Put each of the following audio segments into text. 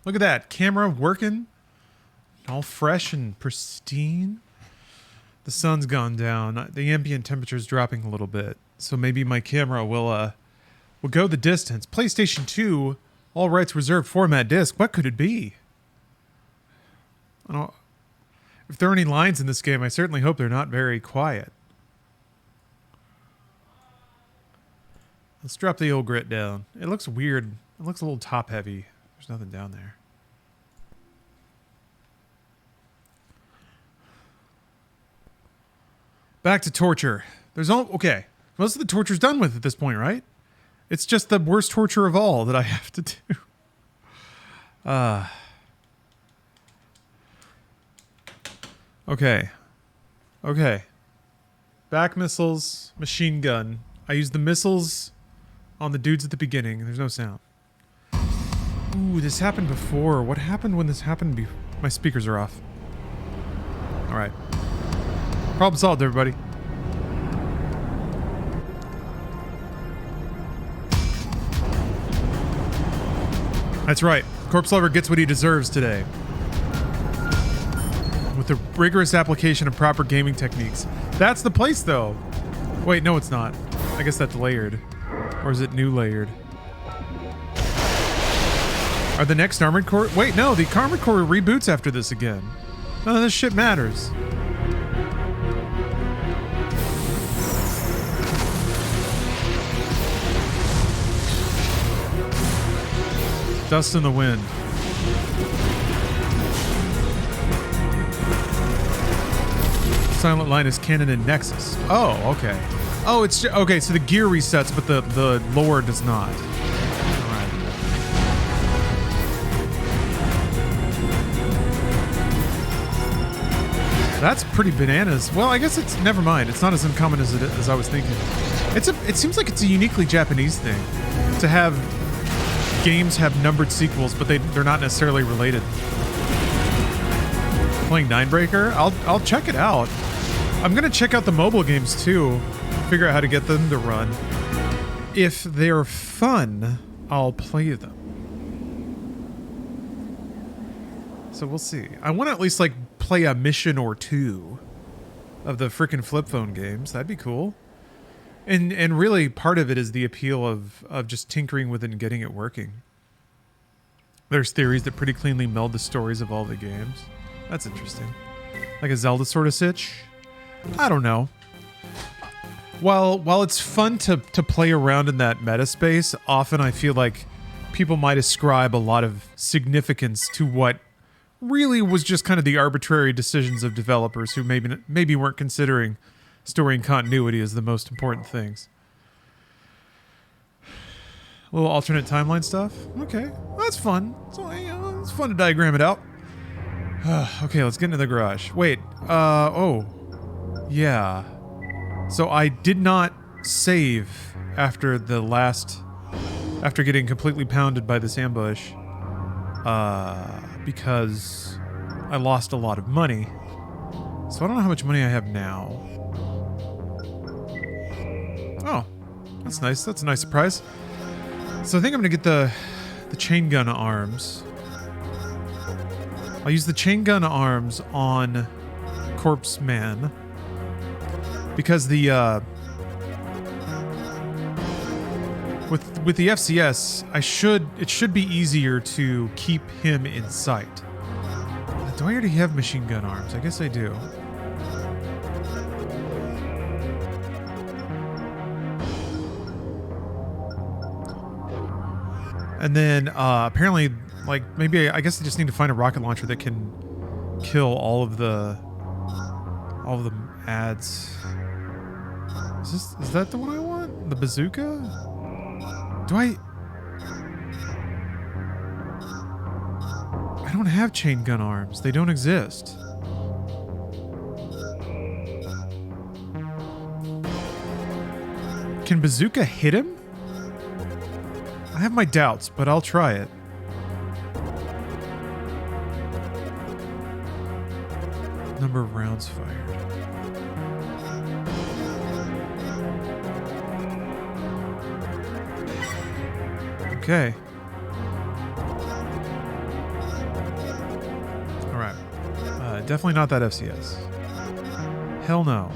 Look at that. Camera working. All fresh and pristine. The sun's gone down. The ambient temperature's dropping a little bit. So maybe my camera will go the distance. PlayStation 2, all rights reserved format disc. What could it be? I don't... If there are any lines in this game, I certainly hope they're not very quiet. Let's drop the old grit down. It looks weird. It looks a little top heavy. There's nothing down there. Back to torture. There's all... Okay. Most of the torture's done with at this point, right? It's just the worst torture of all that I have to do. Okay. Okay. Back missiles, machine gun. I use the missiles on the dudes at the beginning. There's no sound. Ooh, this happened before. What happened when this happened? My speakers are off. Alright. Problem solved, everybody. That's right. Corpse Lover gets what he deserves today. With the rigorous application of proper gaming techniques. That's the place, though. Wait, no, it's not. I guess that's layered. Or is it new layered? Are the next Armored Core... Wait, no, the Armored Core reboots after this again. None of this shit matters. Dust in the wind. Silent Line is canon in Nexus. Oh, okay. Oh, it's okay. So the gear resets, but the lore does not. All right. That's pretty bananas. Well, I guess it's never mind. It's not as uncommon as I was thinking. It seems like it's a uniquely Japanese thing to have games have numbered sequels, but they're not necessarily related. Playing Ninebreaker? I'll check it out. I'm gonna check out the mobile games too. Figure out how to get them to run. If they're fun, I'll play them. So we'll see. I want to at least like play a mission or two of the frickin' flip phone games. That'd be cool. And really part of it is the appeal of just tinkering with it and getting it working. There's theories that pretty cleanly meld the stories of all the games. That's interesting. Like a Zelda sort of sitch? I don't know. While it's fun to play around in that meta space, often I feel like people might ascribe a lot of significance to what really was just kind of the arbitrary decisions of developers who maybe weren't considering story and continuity as the most important things. A little alternate timeline stuff? Okay, that's fun. So, it's fun to diagram it out. Okay, let's get into the garage. Wait, oh. Yeah. So I did not save after getting completely pounded by this ambush. Because I lost a lot of money. So I don't know how much money I have now. Oh, that's nice. That's a nice surprise. So I think I'm gonna get the chain gun arms. I'll use the chain gun arms on Corpse Man. Because the with the FCS, it should be easier to keep him in sight. Do I already have machine gun arms? I guess I do. And then apparently, like maybe I guess I just need to find a rocket launcher that can kill all of the ads. Is that the one I want? The bazooka? I don't have chain gun arms. They don't exist. Can bazooka hit him? I have my doubts, but I'll try it. Number of rounds fired. Okay. definitely not that FCS. Hell no.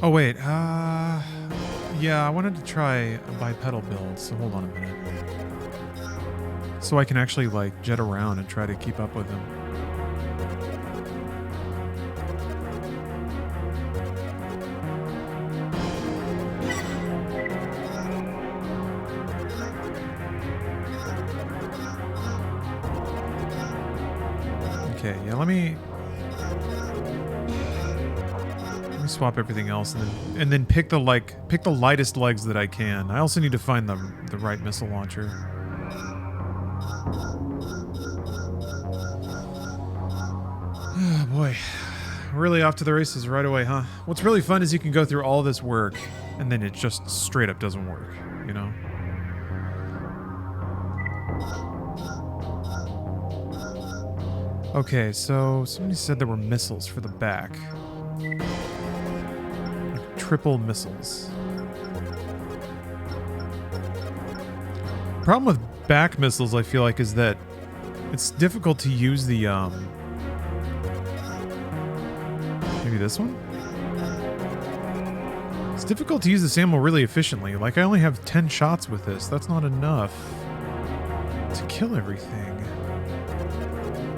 Oh wait, yeah, I wanted to try a bipedal build, so hold on a minute. So I can actually like jet around and try to keep up with them. Okay, yeah, let me swap everything else and then pick the lightest legs that I can. I also need to find the right missile launcher. Oh boy. Really off to the races right away, huh? What's really fun is you can go through all this work and then it just straight up doesn't work, you know? Okay, so somebody said there were missiles for the back. Triple missiles. Problem with back missiles, I feel like, is that it's difficult to use the maybe this one? It's difficult to use this ammo really efficiently. Like, I only have 10 shots with this. That's not enough to kill everything.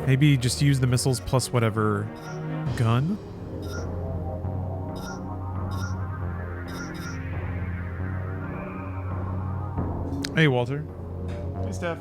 Maybe just use the missiles plus whatever gun. Hey, Walter. Hey, Steph.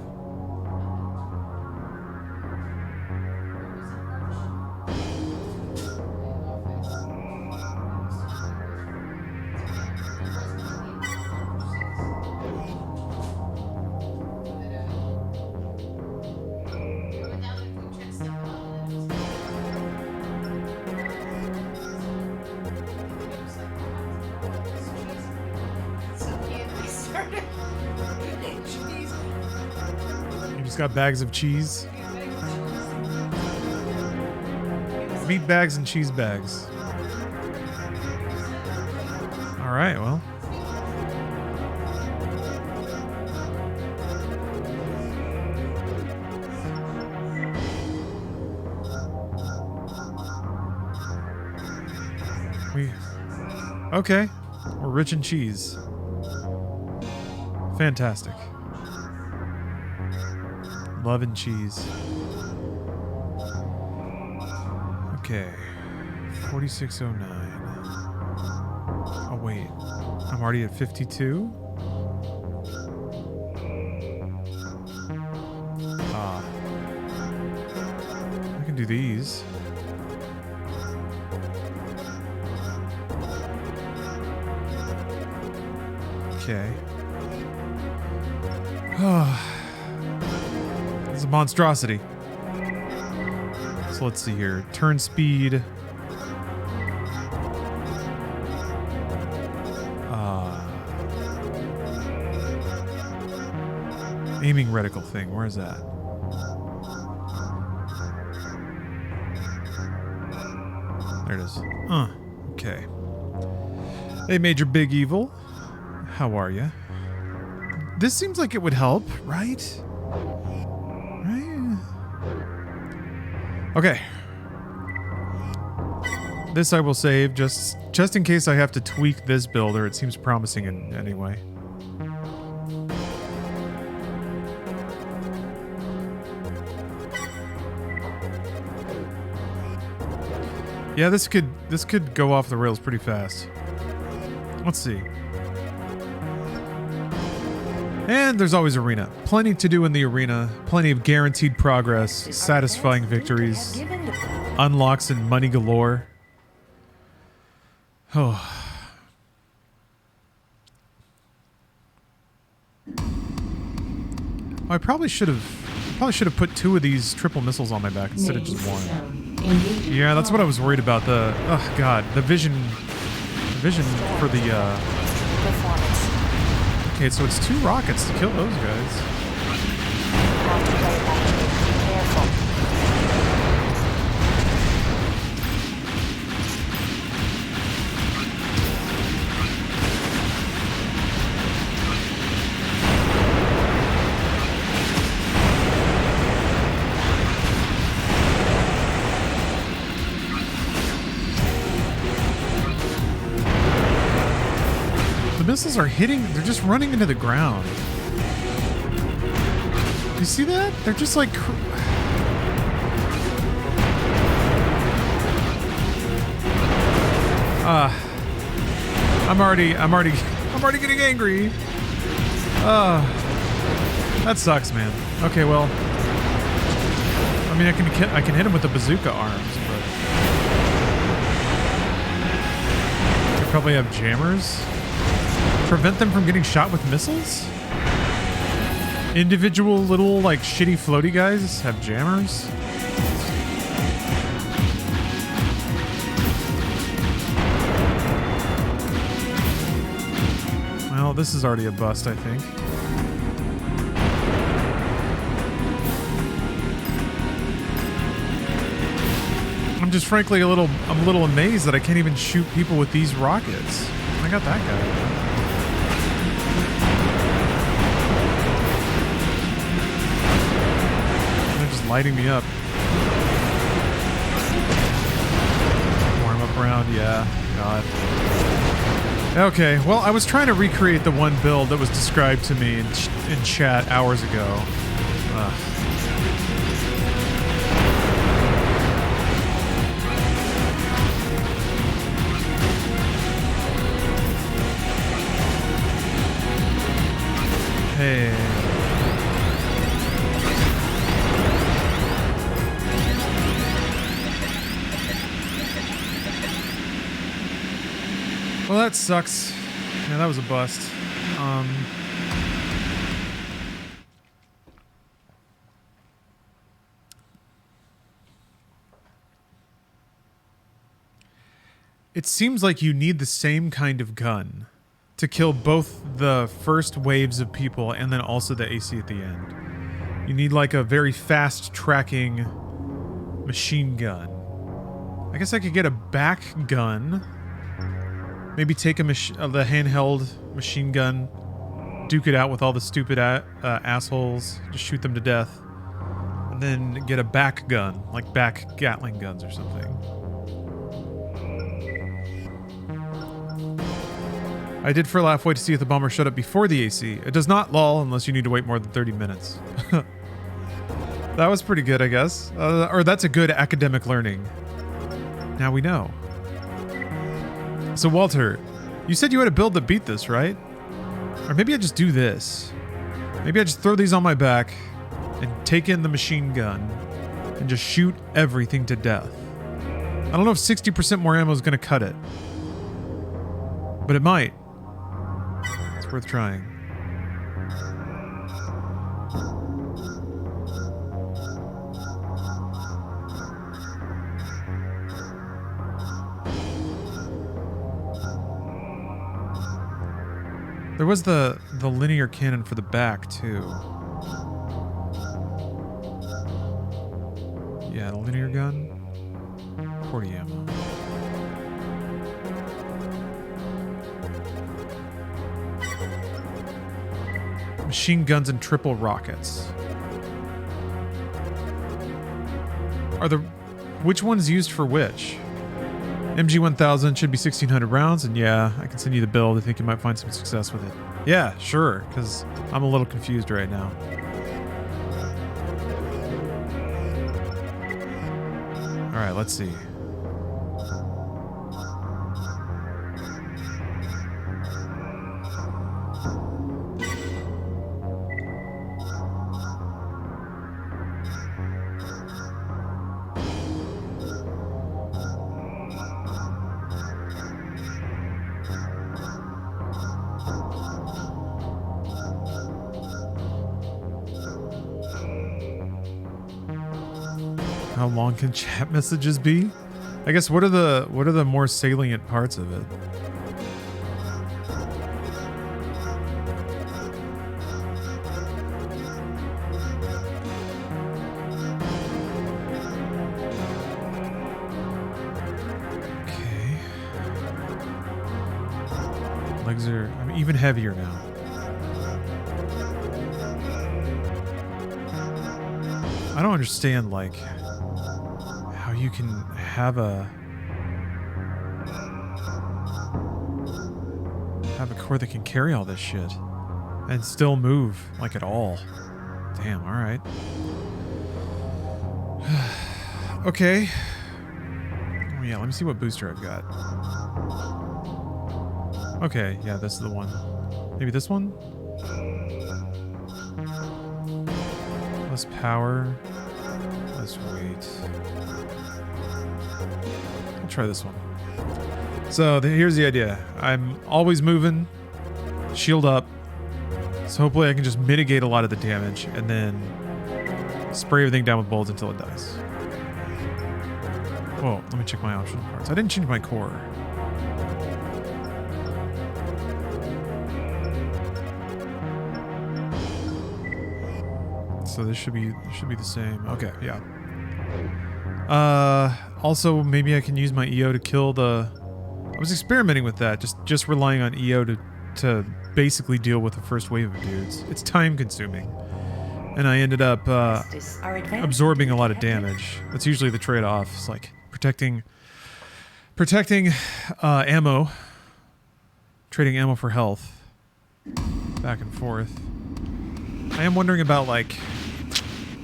Got bags of cheese. Meat bags and cheese bags. All right, well. Okay. We're rich in cheese. Fantastic. Love and cheese. Okay. 4609. Oh, wait. I'm already at 52? Ah. I can do these. Okay. Oh. It's a monstrosity. So let's see here. Turn speed. Aiming reticle thing. Where is that? There it is. Okay. Hey, Major Big Evil. How are you? This seems like it would help, right? Okay. This I will save just in case I have to tweak this builder. It seems promising in anyway. Yeah, this could go off the rails pretty fast. Let's see. And there's always arena. Plenty to do in the arena. Plenty of guaranteed progress, satisfying victories, unlocks and money galore. Oh. I probably should have put 2 of these triple missiles on my back instead of just 1. Yeah, that's what I was worried about. The vision vision for the, Performance. Okay, so it's 2 rockets to kill those guys. Have to play it by ear. Careful. The missiles are hitting, they're just running into the ground. You see that? They're just like... I'm already getting angry. That sucks, man. Okay, well, I mean, I can hit him with the bazooka arms, but they probably have jammers. Prevent them from getting shot with missiles? Individual little, like, shitty floaty guys have jammers? Well, this is already a bust, I think. I'm just frankly I'm a little amazed that I can't even shoot people with these rockets. I got that guy. Lighting me up. Warm up round, yeah. God. Okay, well, I was trying to recreate the one build that was described to me in chat hours ago. Hey. Well, that sucks. Yeah, that was a bust. It seems like you need the same kind of gun to kill both the first waves of people and then also the AC at the end. You need like a very fast tracking machine gun. I guess I could get a back gun. Maybe take the handheld machine gun, duke it out with all the stupid assholes, just shoot them to death, and then get a back gun, like back Gatling guns or something. I did for a laugh wait to see if the bomber showed up before the AC. It does not lull unless you need to wait more than 30 minutes. That was pretty good, I guess. Or that's a good academic learning. Now we know. So Walter, you said you had a build that beat this, right? Or maybe I just do this. Maybe I just throw these on my back and take in the machine gun and just shoot everything to death. I don't know if 60% more ammo is going to cut it. But it might. It's worth trying. There was the linear cannon for the back, too. Yeah, the linear gun. 40 ammo. Machine guns and triple rockets. Which one's used for which? MG-1000 should be 1,600 rounds, and yeah, I can send you the build. I think you might find some success with it. Yeah, sure, because I'm a little confused right now. Alright, let's see. How long can chat messages be? I guess what are the more salient parts of it? Legs are I'm even heavier now. I don't understand, like, how you can have a core that can carry all this shit and still move, like, at all. Damn, all right. Okay. Oh, yeah, let me see what booster I've got. Okay, yeah, this is the one. Maybe this one? Less power. Less weight. I'll try this one. So here's the idea. I'm always moving. Shield up. So hopefully I can just mitigate a lot of the damage and then spray everything down with bullets until it dies. Whoa, let me check my optional parts. I didn't change my core. So this should be the same. Okay, yeah. Also maybe I can use my EO to kill the... I was experimenting with that, just relying on EO to basically deal with the first wave of dudes. It's time consuming. And I ended up absorbing a lot of damage. That's usually the trade-off. It's like protecting ammo, trading ammo for health, back and forth. I am wondering about, like,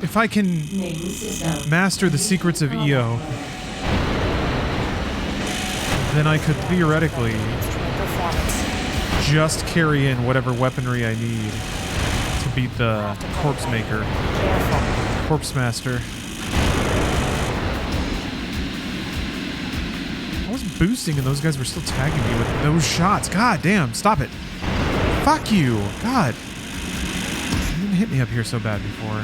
if I can master the secrets of EO, then I could theoretically just carry in whatever weaponry I need to beat the corpse maker, corpse master. I was boosting and those guys were still tagging me with those shots. God damn, stop it. Fuck you. God. You didn't hit me up here so bad before.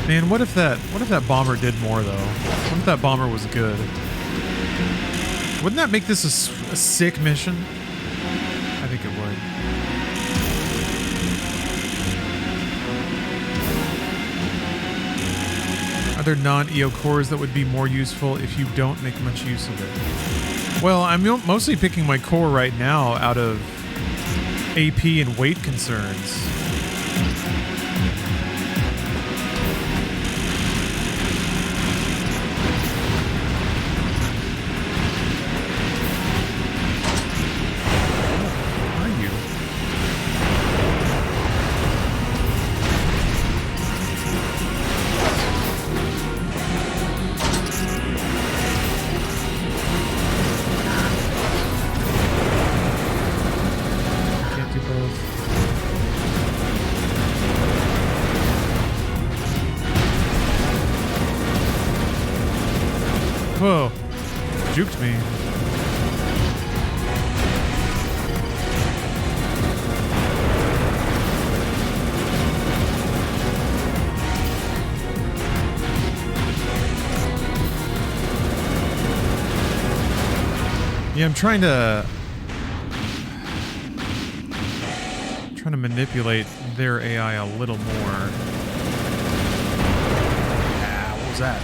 Man, what if that bomber did more though? What if that bomber was good? Wouldn't that make this a sick mission? I think it would. Are there non-EO cores that would be more useful if you don't make much use of it? Well, I'm mostly picking my core right now out of AP and weight concerns. Whoa, juked me. Yeah, I'm trying to manipulate their AI a little more. Ah, what was that?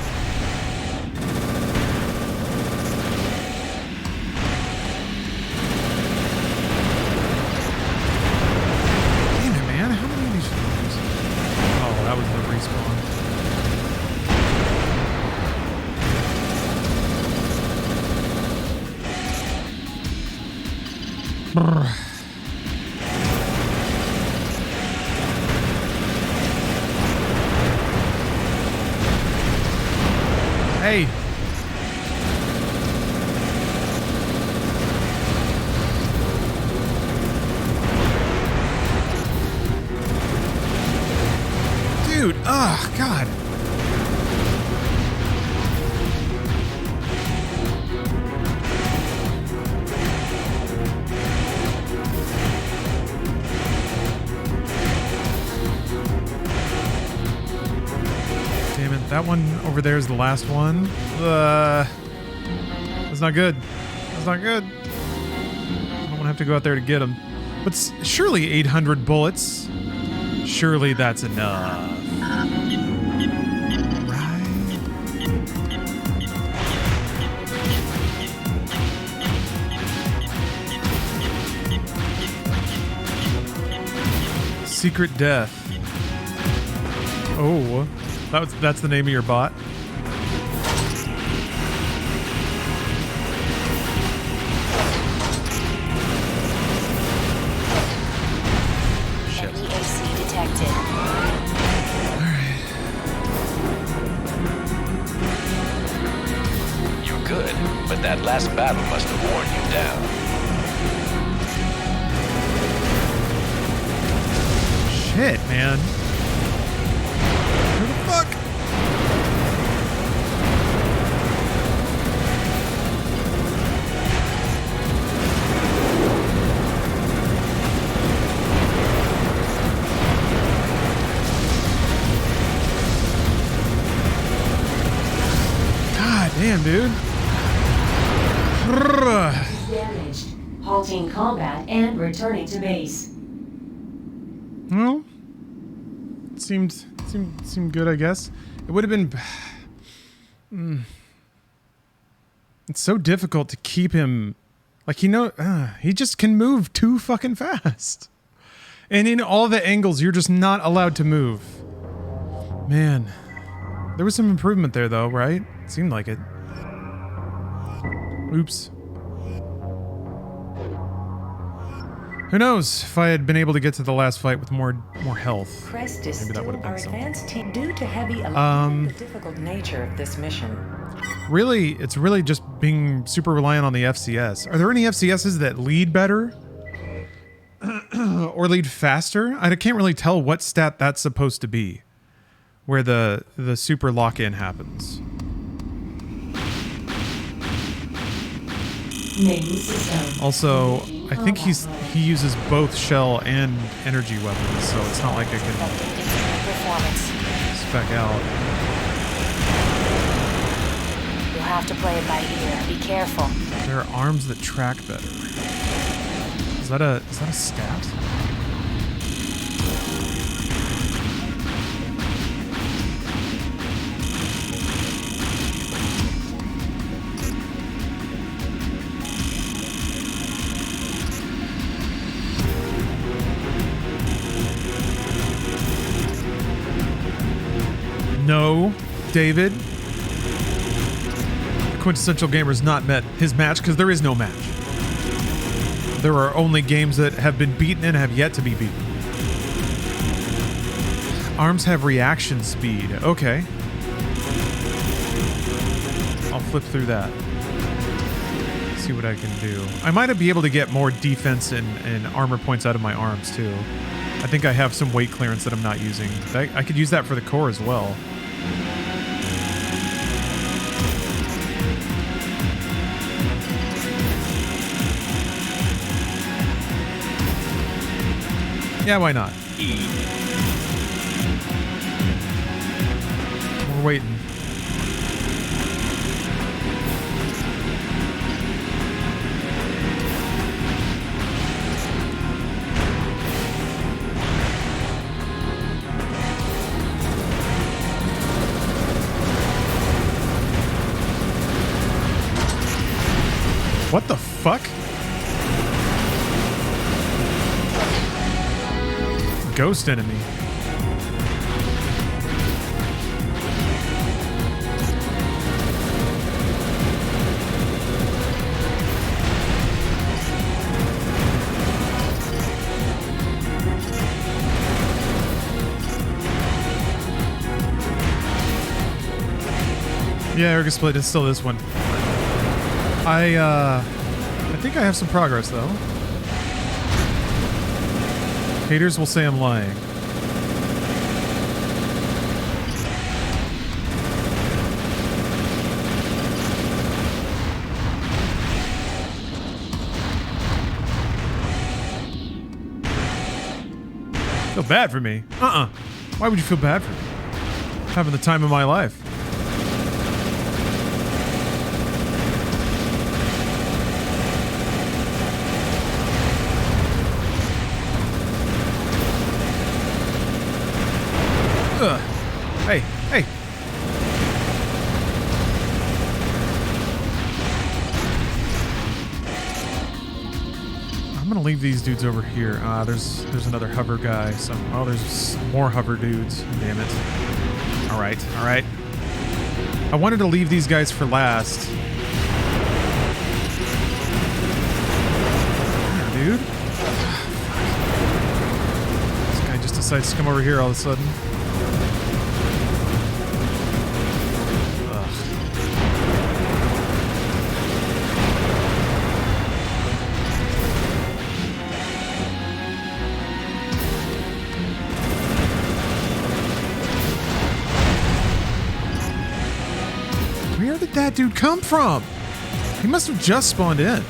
Hey. Dude, ugh, God. That one over there is the last one. That's not good. That's not good. I don't want to have to go out there to get them. But surely 800 bullets. Surely that's enough. Right? Secret Death. Oh, that's the name of your bot? Enemy AC detected. You're good, but that last battle must have worn you down. Shit, man. Who the fuck? God damn, dude. Damaged. Halting combat and returning to base. Well, seemed good, I guess. It would have been. It's so difficult to keep him, like he just can move too fucking fast, and in all the angles you're just not allowed to move. Man, there was some improvement there though, right? Seemed like it. Oops. Who knows if I had been able to get to the last fight with more health. Crest is Maybe that still would have been our something. advanced team due to heavy the difficult nature of this mission. Really, it's really just being super reliant on the FCS. Are there any FCSs that lead better? Or lead faster? I can't really tell what stat that's supposed to be. Where the super lock-in happens. Main system. Also, I think he uses both shell and energy weapons, so it's not like I can Continuing performance. spec out. You'll have to play it by ear. Be careful. There are arms that track better. Is that a stat? No, David. The quintessential gamer's not met his match because there is no match. There are only games that have been beaten and have yet to be beaten. Arms have reaction speed. Okay. I'll flip through that. See what I can do. I might be able to get more defense and armor points out of my arms too. I think I have some weight clearance that I'm not using. I could use that for the core as well. Yeah, why not? We're waiting. What the fuck? Ghost enemy. Yeah, Erga Split is still this one. I think I have some progress though. Haters will say I'm lying. Feel bad for me? Why would you feel bad for me? Having the time of my life. gonna leave these dudes over here. There's another hover guy. Oh, there's more hover dudes. Damn it. All right. I wanted to leave these guys for last. Damn, dude. This guy just decides to come over here all of a sudden. Where did that dude come from? He must have just spawned in.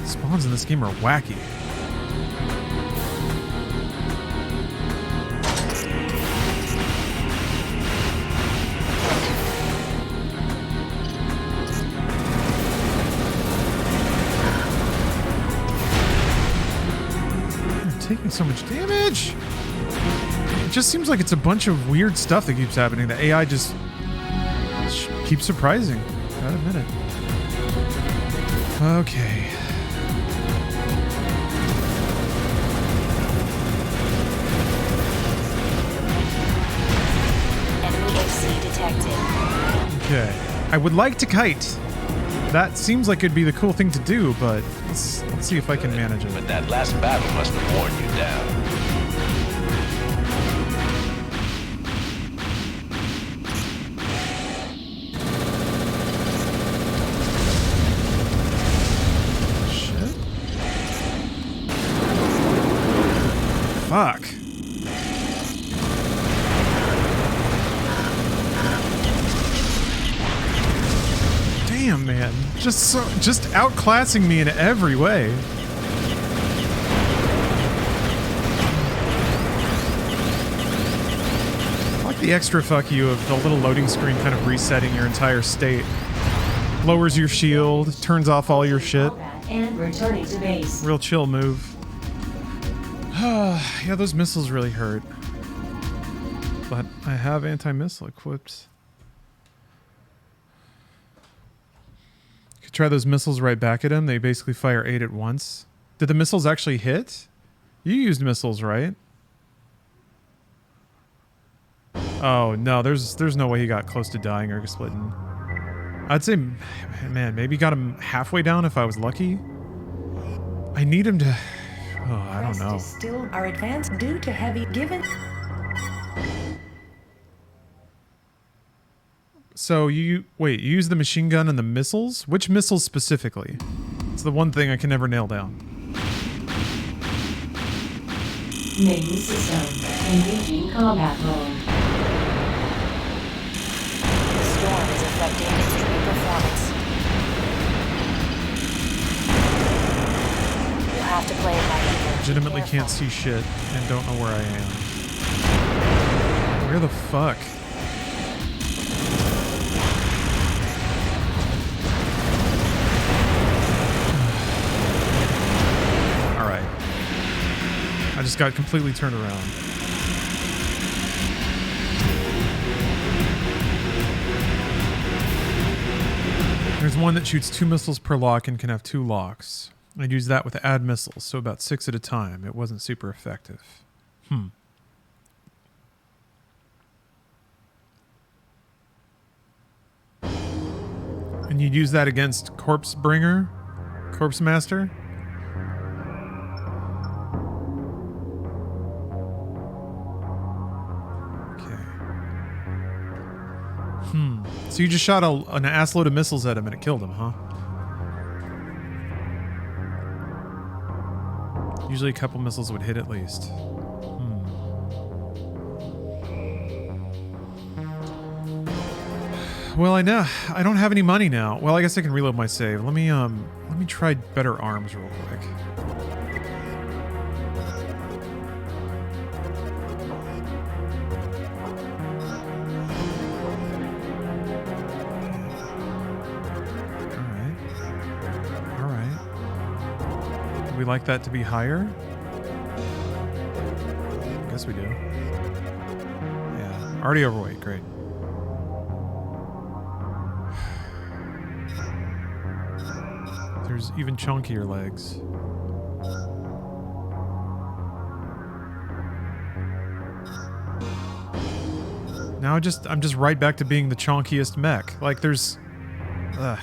Spawns in this game are wacky. Taking so much damage. It just seems like it's a bunch of weird stuff that keeps happening. The AI just keeps surprising. Gotta admit it. Okay. Enemy AC detected. Okay. I would like to kite. That seems like it'd be the cool thing to do, but let's see if I can manage it. But that last battle must have worn you down. Shit. Fuck. Damn, man. Just outclassing me in every way. I like the extra fuck you of the little loading screen kind of resetting your entire state. Lowers your shield, turns off all your shit. And returning to base. Real chill move. Yeah, those missiles really hurt. But I have anti-missile equipped. Try those missiles right back at him. They basically fire 8 at once. Did the missiles actually hit? You used missiles, right? Oh, no. There's no way he got close to dying or splitting. I'd say, man, maybe got him halfway down if I was lucky. I need him to... Oh, I don't know. Still are advanced due to heavy given. So you use the machine gun and the missiles? Which missiles specifically? It's the one thing I can never nail down. Main system. Engaging combat mode. The storm is affecting instrument performance. You'll have to play it by ear. Legitimately Be careful. can't see shit and don't know where I am. Where the fuck? I just got completely turned around. There's one that shoots 2 missiles per lock and can have 2 locks. I'd use that with add missiles, so about 6 at a time. It wasn't super effective. And you'd use that against Corpse Master? So you just shot an assload of missiles at him and it killed him, huh? Usually a couple missiles would hit at least. Well, I know I don't have any money now. Well, I guess I can reload my save. Let me try better arms real quick. We like that to be higher? I guess we do. Yeah. Already overweight. Great. There's even chunkier legs. Now I'm just right back to being the chonkiest mech. Like there's... Ugh.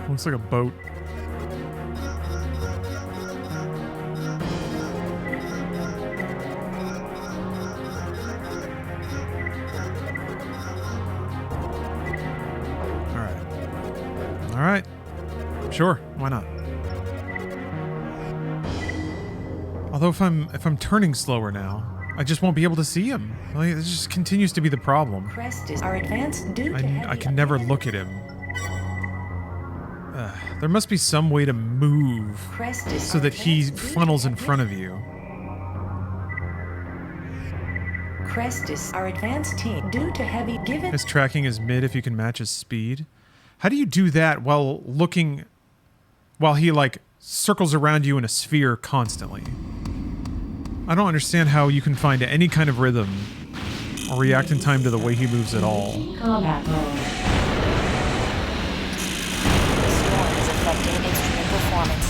Looks like a boat. All right. Sure, why not? Although if I'm turning slower now, I just won't be able to see him. Like, this just continues to be the problem. Crest are advanced due to heavy I can never look at him. There must be some way to move so that he funnels in front of you. Crestus, our advanced team, due to heavy given... His tracking is mid if you can match his speed. How do you do that while looking... while he, like, circles around you in a sphere constantly? I don't understand how you can find any kind of rhythm or react in time to the way he moves at all. Combat mode. The storm is affecting instrument performance.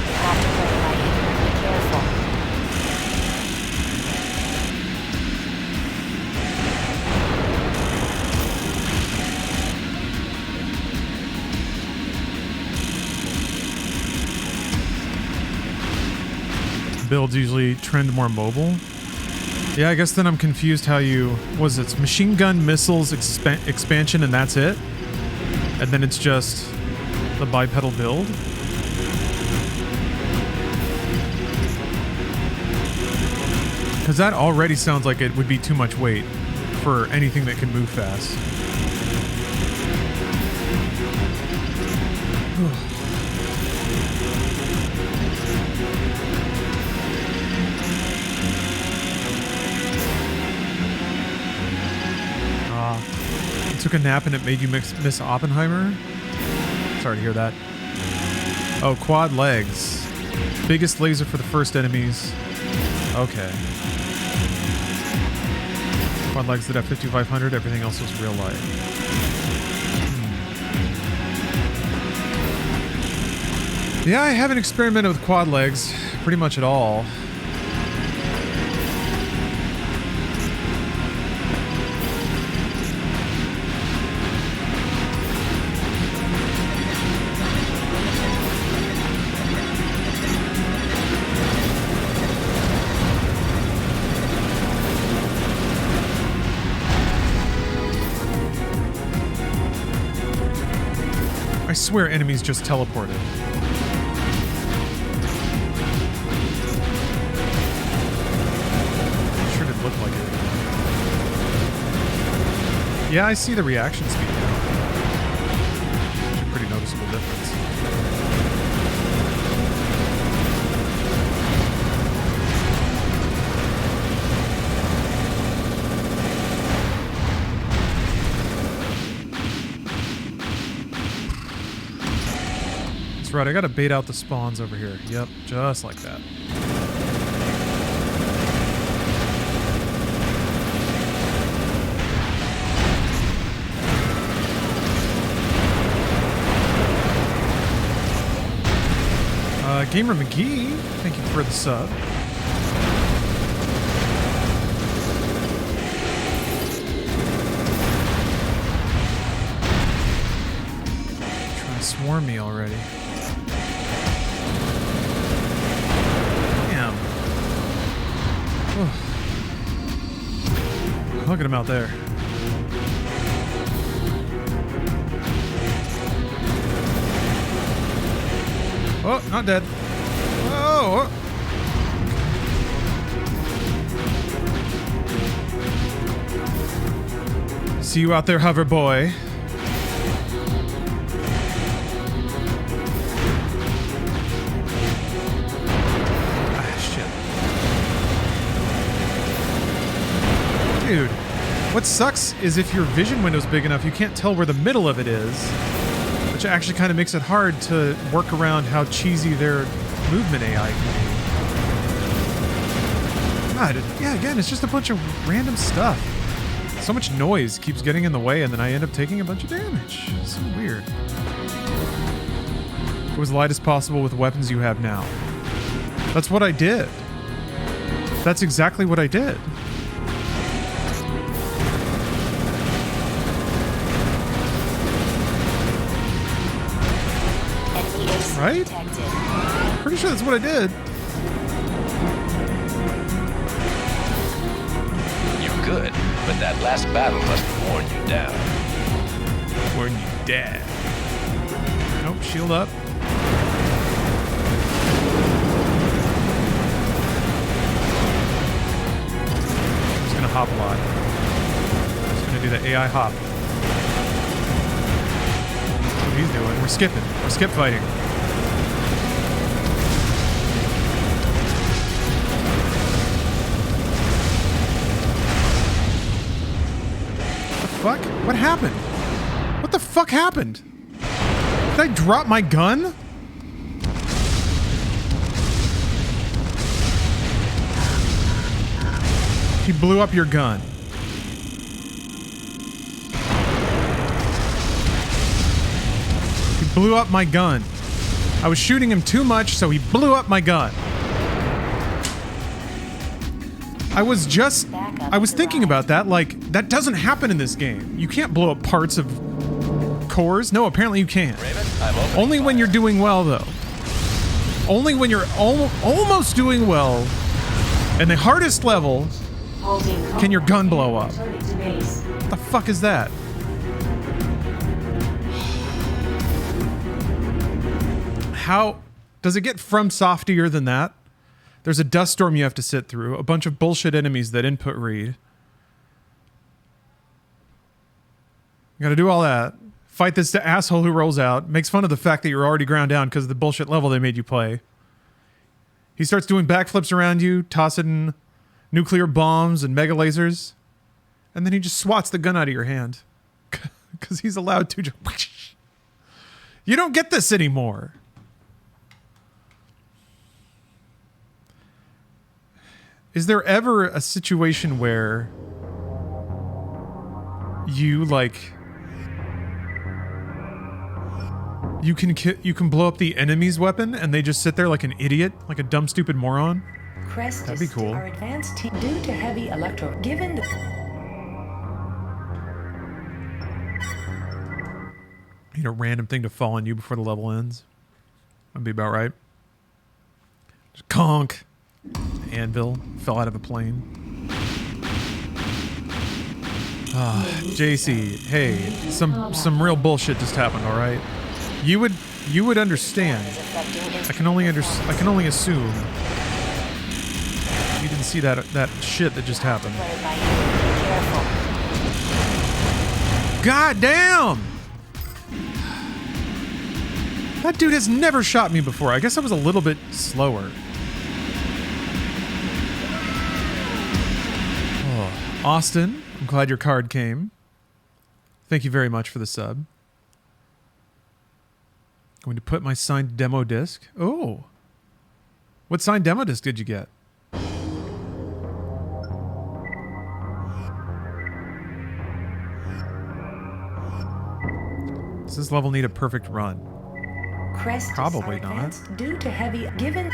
You have to play by ear. Be careful. Builds usually trend more mobile. Yeah, I guess then I'm confused how you... Was it machine gun missiles expansion and that's it? And then it's just the bipedal build? Because that already sounds like it would be too much weight for anything that can move fast. Took a nap and it made you miss Oppenheimer? Sorry to hear that. Oh, quad legs. Biggest laser for the first enemies. Okay. Quad legs that have 5500, everything else was real light. Yeah, I haven't experimented with quad legs pretty much at all. I swear enemies just teleported. Sure did look like it. Yeah, I see the reaction speed now. It's a pretty noticeable difference. That's right, I gotta bait out the spawns over here. Yep, just like that. Gamer McGee, thank you for the sub. Trying to swarm me already. Damn. Look at him out there. Oh, not dead. Oh! See you out there, hover boy. Ah, shit. Dude, What sucks is if your vision window's big enough, you can't tell where the middle of it is, which actually kind of makes it hard to work around how cheesy their movement AI can be. God, yeah, again, it's just a bunch of random stuff. So much noise keeps getting in the way, and then I end up taking a bunch of damage. It's so weird. Go as light as possible with weapons you have now. That's what I did. That's exactly what I did. Right? Pretty sure that's what I did. You're good, but that last battle must have worn you down. Worn you dead. Nope, shield up. I'm just gonna hop a lot. Just gonna do the AI hop. That's what he's doing. We're skipping. We're skip fighting. Fuck? What happened? What the fuck happened? Did I drop my gun? He blew up your gun. He blew up my gun. I was shooting him too much, so he blew up my gun. I was thinking about that, like, that doesn't happen in this game. You can't blow up parts of cores. No, apparently you can. Only when you're doing well, though. Only when you're almost doing well. And the hardest level, can your gun blow up. What the fuck is that? How does it get from softier than that? There's a dust storm you have to sit through, a bunch of bullshit enemies that input read. You gotta do all that. Fight this asshole who rolls out, makes fun of the fact that you're already ground down because of the bullshit level they made you play. He starts doing backflips around you, tossing nuclear bombs and mega lasers, and then he just swats the gun out of your hand. Because he's allowed to just... You don't get this anymore. Is there ever a situation where you like you can blow up the enemy's weapon and they just sit there like an idiot, like a dumb stupid moron? Crest That'd be cool. Our advanced team due to heavy electro given the Need a random thing to fall on you before the level ends. That'd be about right. Just conk. Anvil fell out of a plane. JC, hey, some real bullshit just happened, all right? You would understand. I can only assume you didn't see that shit that just happened. God damn! That dude has never shot me before. I guess I was a little bit slower. Austin, I'm glad your card came. Thank you very much for the sub. Going to put my signed demo disc. Oh. What signed demo disc did you get? Does this level need a perfect run? Crest Probably not. Due to heavy given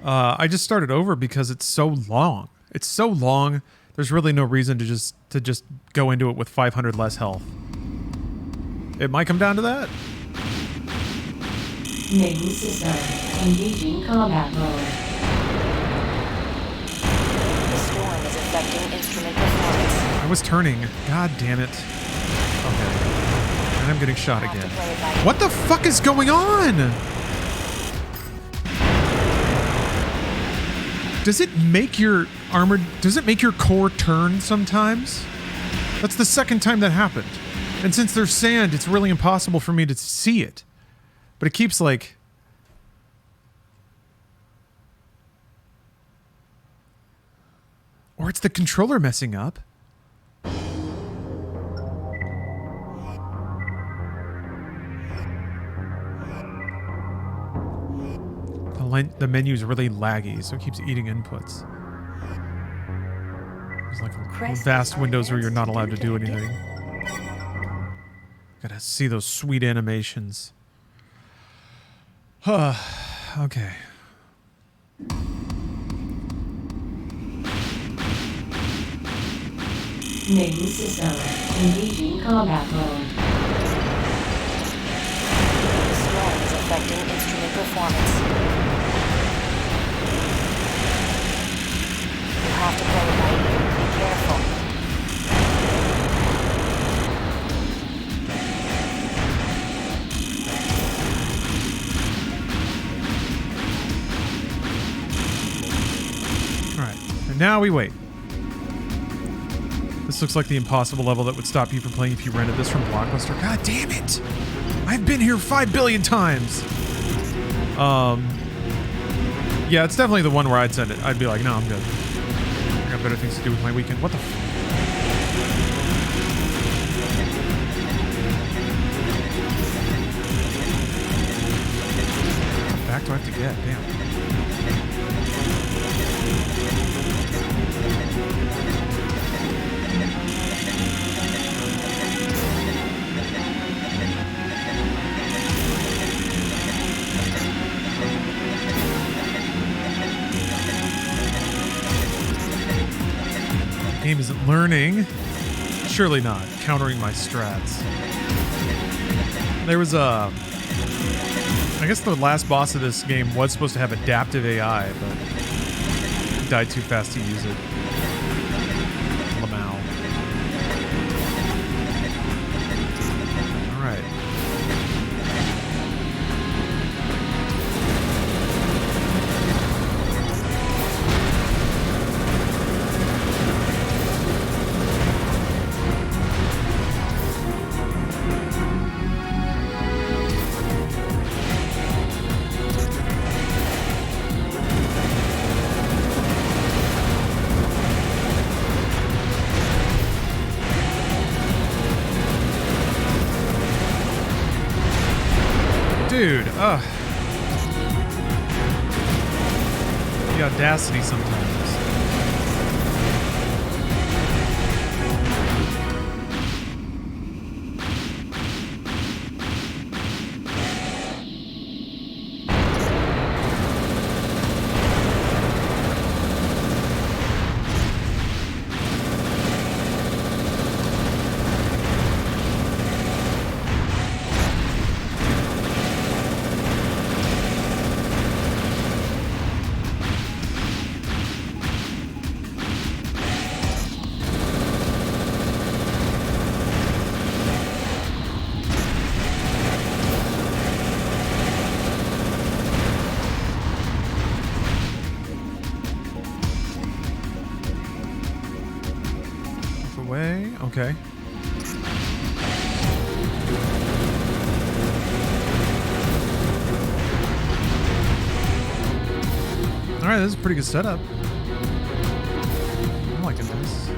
I just started over because it's so long. It's so long. There's really no reason to just go into it with 500 less health. It might come down to that. Main system. Engaging combat mode. The storm is affecting instrument performance. I was turning. God damn it. Okay. And I'm getting shot again. What the fuck is going on? Does it make your core turn sometimes? That's the second time that happened. And since there's sand, it's really impossible for me to see it. But it keeps like... Or it's the controller messing up. The menu's really laggy, so it keeps eating inputs. There's like vast windows where you're not allowed to do anything. Gotta see those sweet animations. Okay. Main system. Engaging combat mode. The storm is affecting instrument performance. You have to play it by ear. Be careful. Alright. And now we wait. This looks like the impossible level that would stop you from playing if you rented this from Blockbuster. God damn it! I've been here 5 billion times! Yeah, it's definitely the one where I'd send it. I'd be like, no, I'm good. I got better things to do with my weekend. What the f... How back do I have to get? Damn. Game isn't learning. Surely not. Countering my strats. There was a... I guess the last boss of this game was supposed to have adaptive AI, but I died too fast to use it. Lamau. Alright. Dude, ugh. The audacity sometimes. Away. Okay. Alright, this is a pretty good setup. I'm liking this.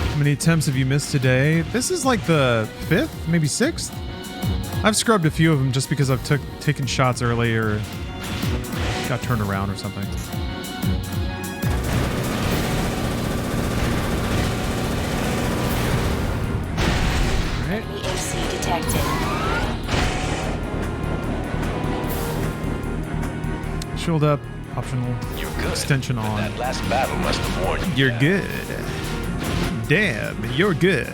How many attempts have you missed today? This is like the 5th, maybe 6th? I've scrubbed a few of them just because I've taken shots early or got turned around or something. Alright. Enemy AC detected. Shield up, optional You're good. extension But on. that last battle must have warned you. You're good. Damn, you're good.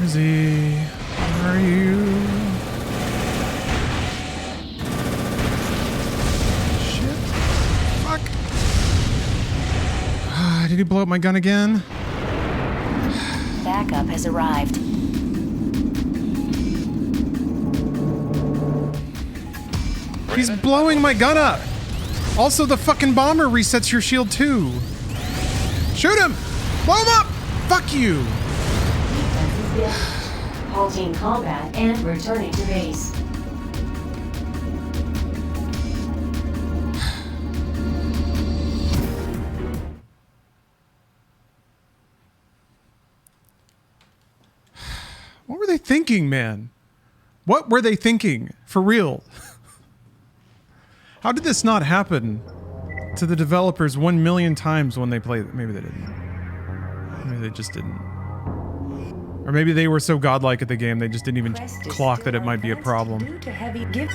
is he? Where are you? Shit. Fuck. Did he blow up my gun again? Backup has arrived. He's blowing my gun up. Also, the fucking bomber resets your shield too. Shoot him! Blow him up! Fuck you! Defense is built. Halting combat and returning to base. What were they thinking, man? What were they thinking? For real? How did this not happen to the developers 1 million times when they played? Maybe they didn't. Maybe they just didn't. Or maybe they were so godlike at the game they just didn't even clock that it might be a problem. Due to heavy give.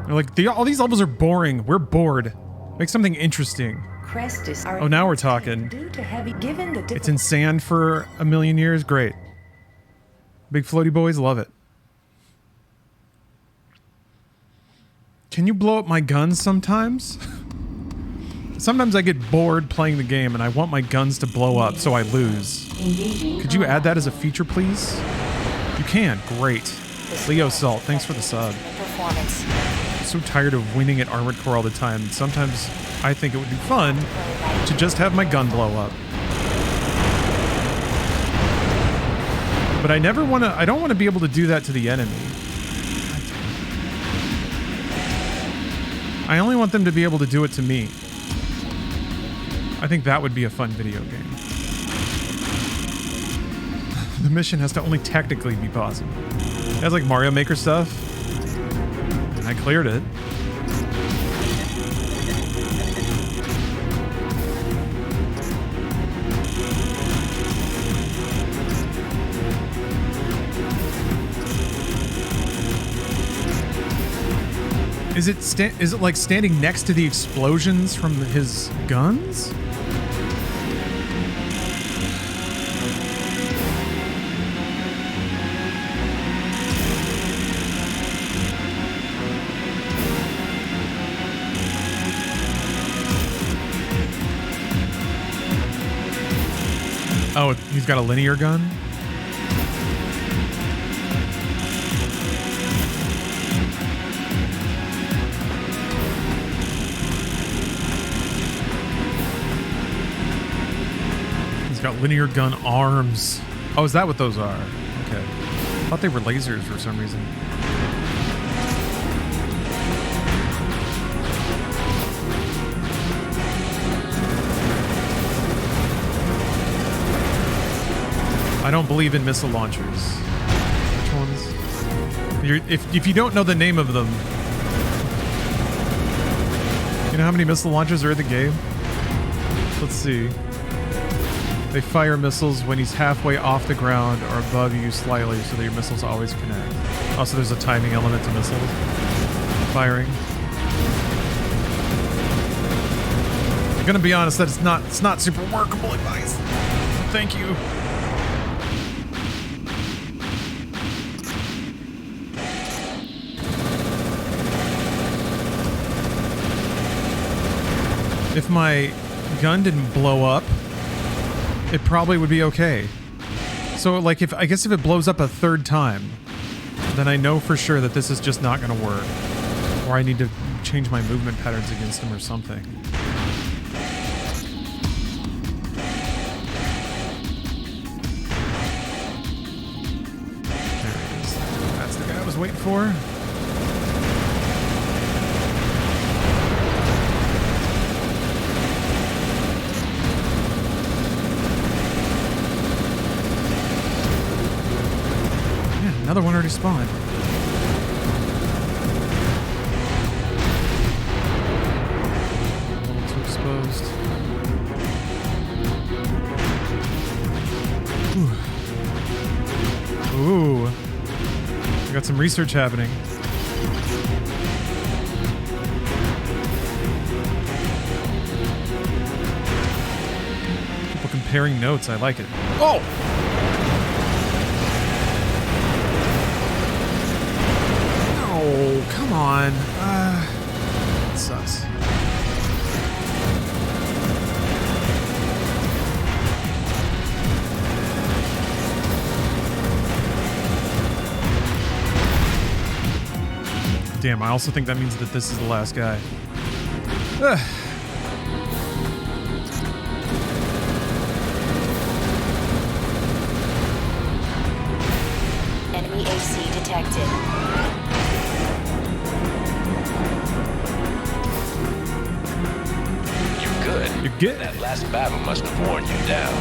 They're like, all these levels are boring. We're bored. Make something interesting. Crestus are Oh, now we're advanced talking. due to heavy given the It's in sand for 1 million years. Great. Big floaty boys love it. Can you blow up my guns sometimes? Sometimes I get bored playing the game and I want my guns to blow up so I lose. Could you add that as a feature, please? You can. Great. Leo Salt, thanks for the sub. Performance. I'm so tired of winning at Armored Core all the time. Sometimes I think it would be fun to just have my gun blow up. But I never want to, I don't want to be able to do that to the enemy. I only want them to be able to do it to me. I think that would be a fun video game. The mission has to only technically be possible. It has like Mario Maker stuff. I cleared it. Is it like standing next to the explosions from his guns? Oh, he's got a linear gun? He's got linear gun arms. Oh, is that what those are? Okay. I thought they were lasers for some reason. I don't believe in missile launchers. Which ones? If you don't know the name of them, you know how many missile launchers are in the game? Let's see. They fire missiles when he's halfway off the ground or above you slightly so that your missiles always connect. Also, there's a timing element to missiles firing. I'm gonna be honest that it's not super workable advice. Thank you. If my gun didn't blow up, it probably would be okay. So, like, I guess if it blows up a third time, then I know for sure that this is just not going to work. Or I need to change my movement patterns against him or something. There it is. That's the guy I was waiting for. Another one already spawned. A little too exposed. Ooh. We got some research happening. People comparing notes. I like it. Oh! Oh, come on. It sucks. Damn, I also think that means that this is the last guy. Ugh. Enemy AC detected. You're good. You're good. That last battle must have worn you down.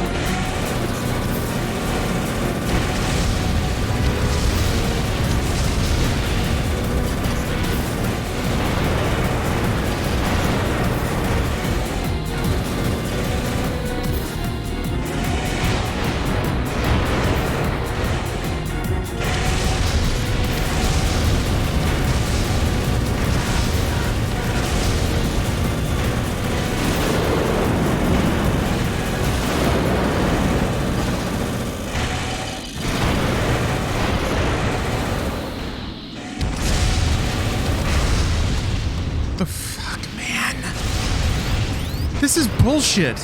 The fuck, man? This is bullshit.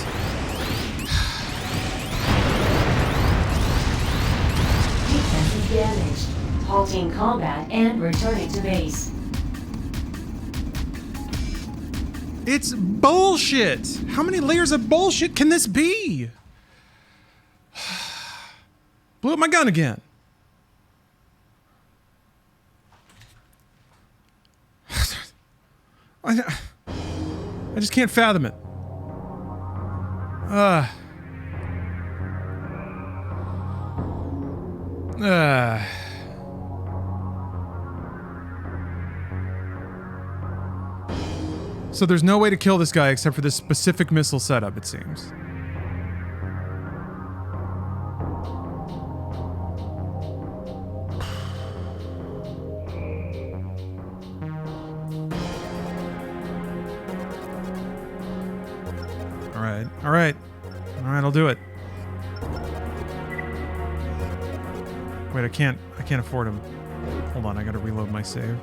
Defense is damaged. Halting combat and returning to base. It's bullshit. How many layers of bullshit can this be? Blew up my gun again. I just can't fathom it. So there's no way to kill this guy except for this specific missile setup, it seems. Alright, I'll do it. Wait, I can't afford him. Hold on, I gotta reload my save.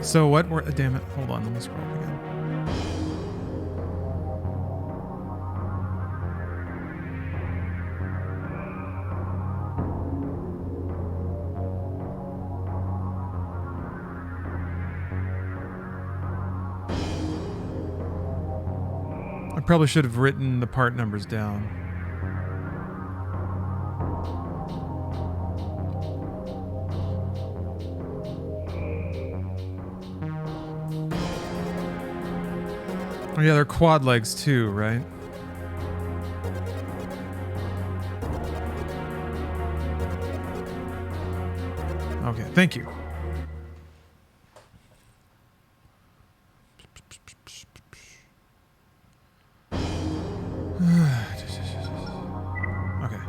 So what were, damn it, hold on, let me scroll up again. I probably should have written the part numbers down. Oh yeah, they're quad legs too, right? Okay, thank you. Okay.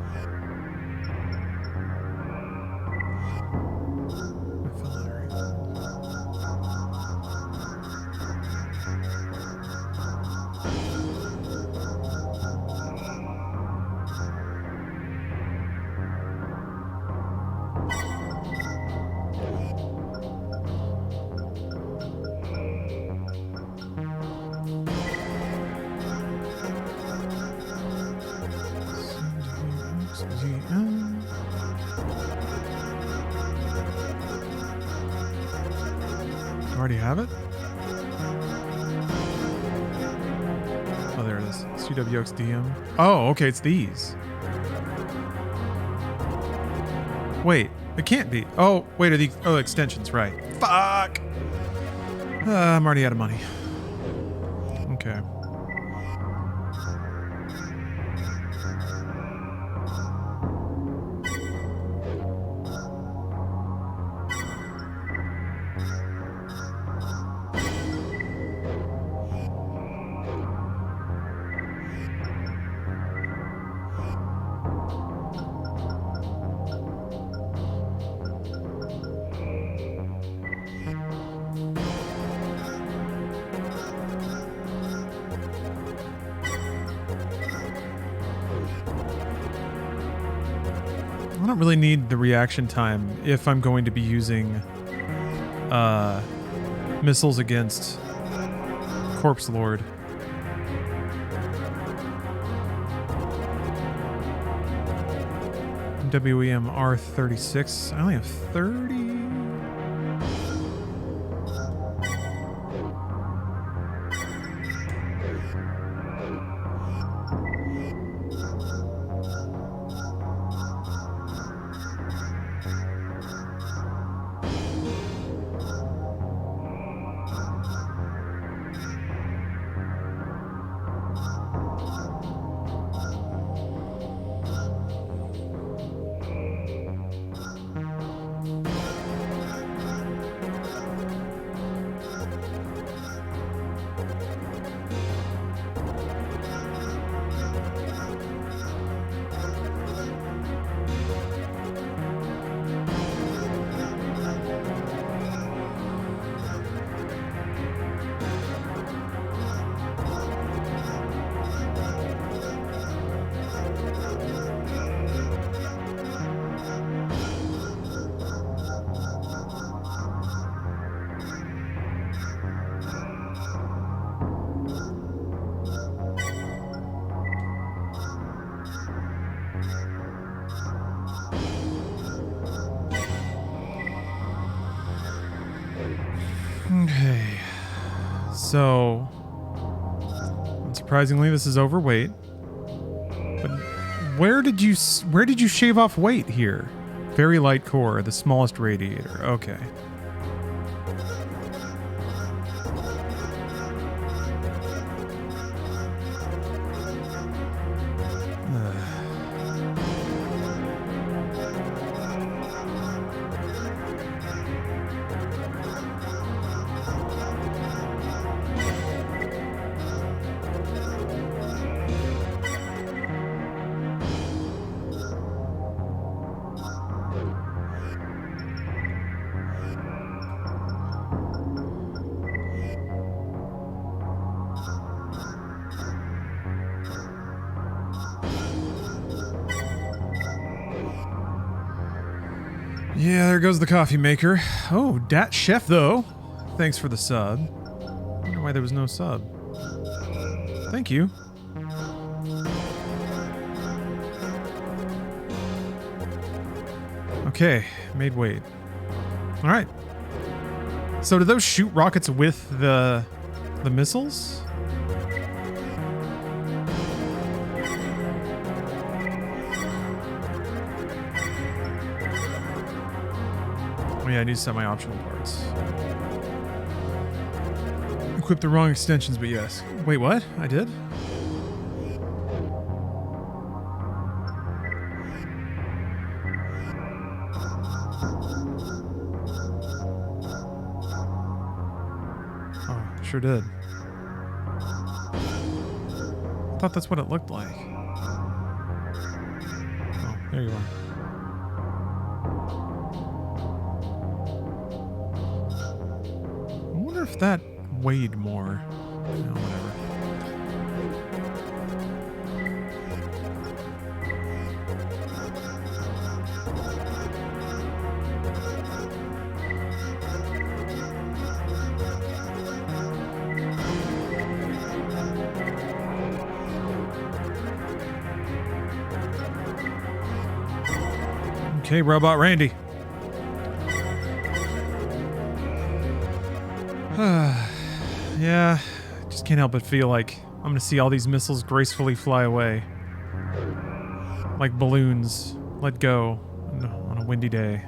Already have it? Oh, there it is. CWXDM. Oh, okay, it's these. Wait, it can't be. Oh, wait, are these? Oh, extensions, right. Fuck! I'm already out of money. Okay. I don't really need the reaction time if I'm going to be using missiles against Corpse Lord. WEM R36. I only have 30. Okay. So, unsurprisingly, this is overweight. But where did you shave off weight here? Very light core, the smallest radiator. Okay. Yeah, there goes the coffee maker. Oh, dat chef though. Thanks for the sub. I wonder why there was no sub. Thank you. Okay, made weight. All right. So do those shoot rockets with the missiles? Oh yeah, I need semi-optional parts. Equip the wrong extensions, but yes. Wait, what? I did? Oh, sure did. I thought that's what it looked like. Oh, there you are. I wonder if that weighed more. No, whatever. Okay, Robot Randy. Yeah, just can't help but feel like I'm gonna see all these missiles gracefully fly away. Like balloons, let go on a windy day.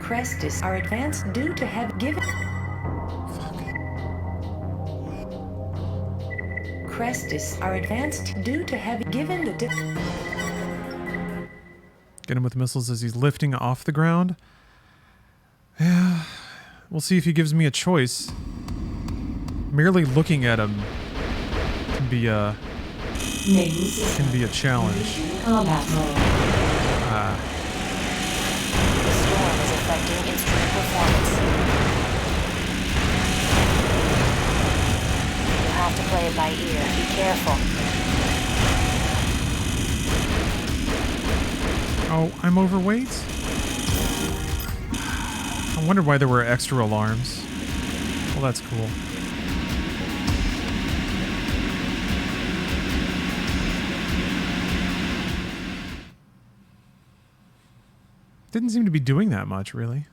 Crestus are advanced due to have given. Crestus are advanced due to have given the. Get him with missiles as he's lifting off the ground. Yeah, we'll see if he gives me a choice. Merely looking at him can be a challenge. Combat mode. The storm is affecting instrument performance. have to play it by ear. Be careful. Oh, I'm overweight? I wondered why there were extra alarms. Well, that's cool. Didn't seem to be doing that much, really.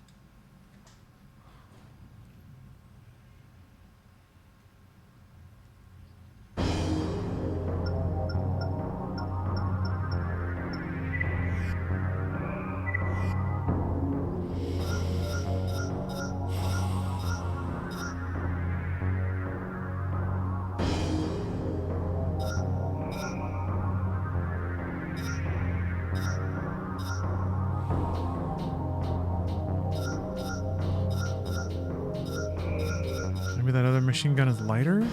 Maybe that other machine gun is lighter?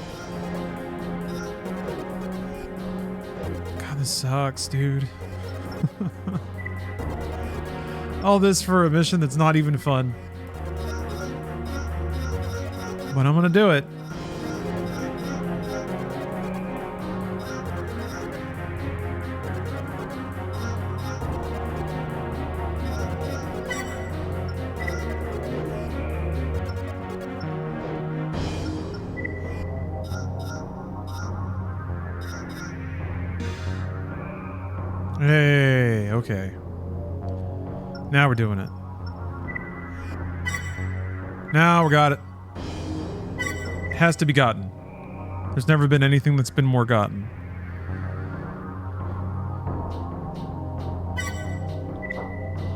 God, this sucks, dude. All this for a mission that's not even fun. But I'm gonna do it. Hey, okay. Now we're doing it. Now we got it. It has to be gotten. There's never been anything that's been more gotten.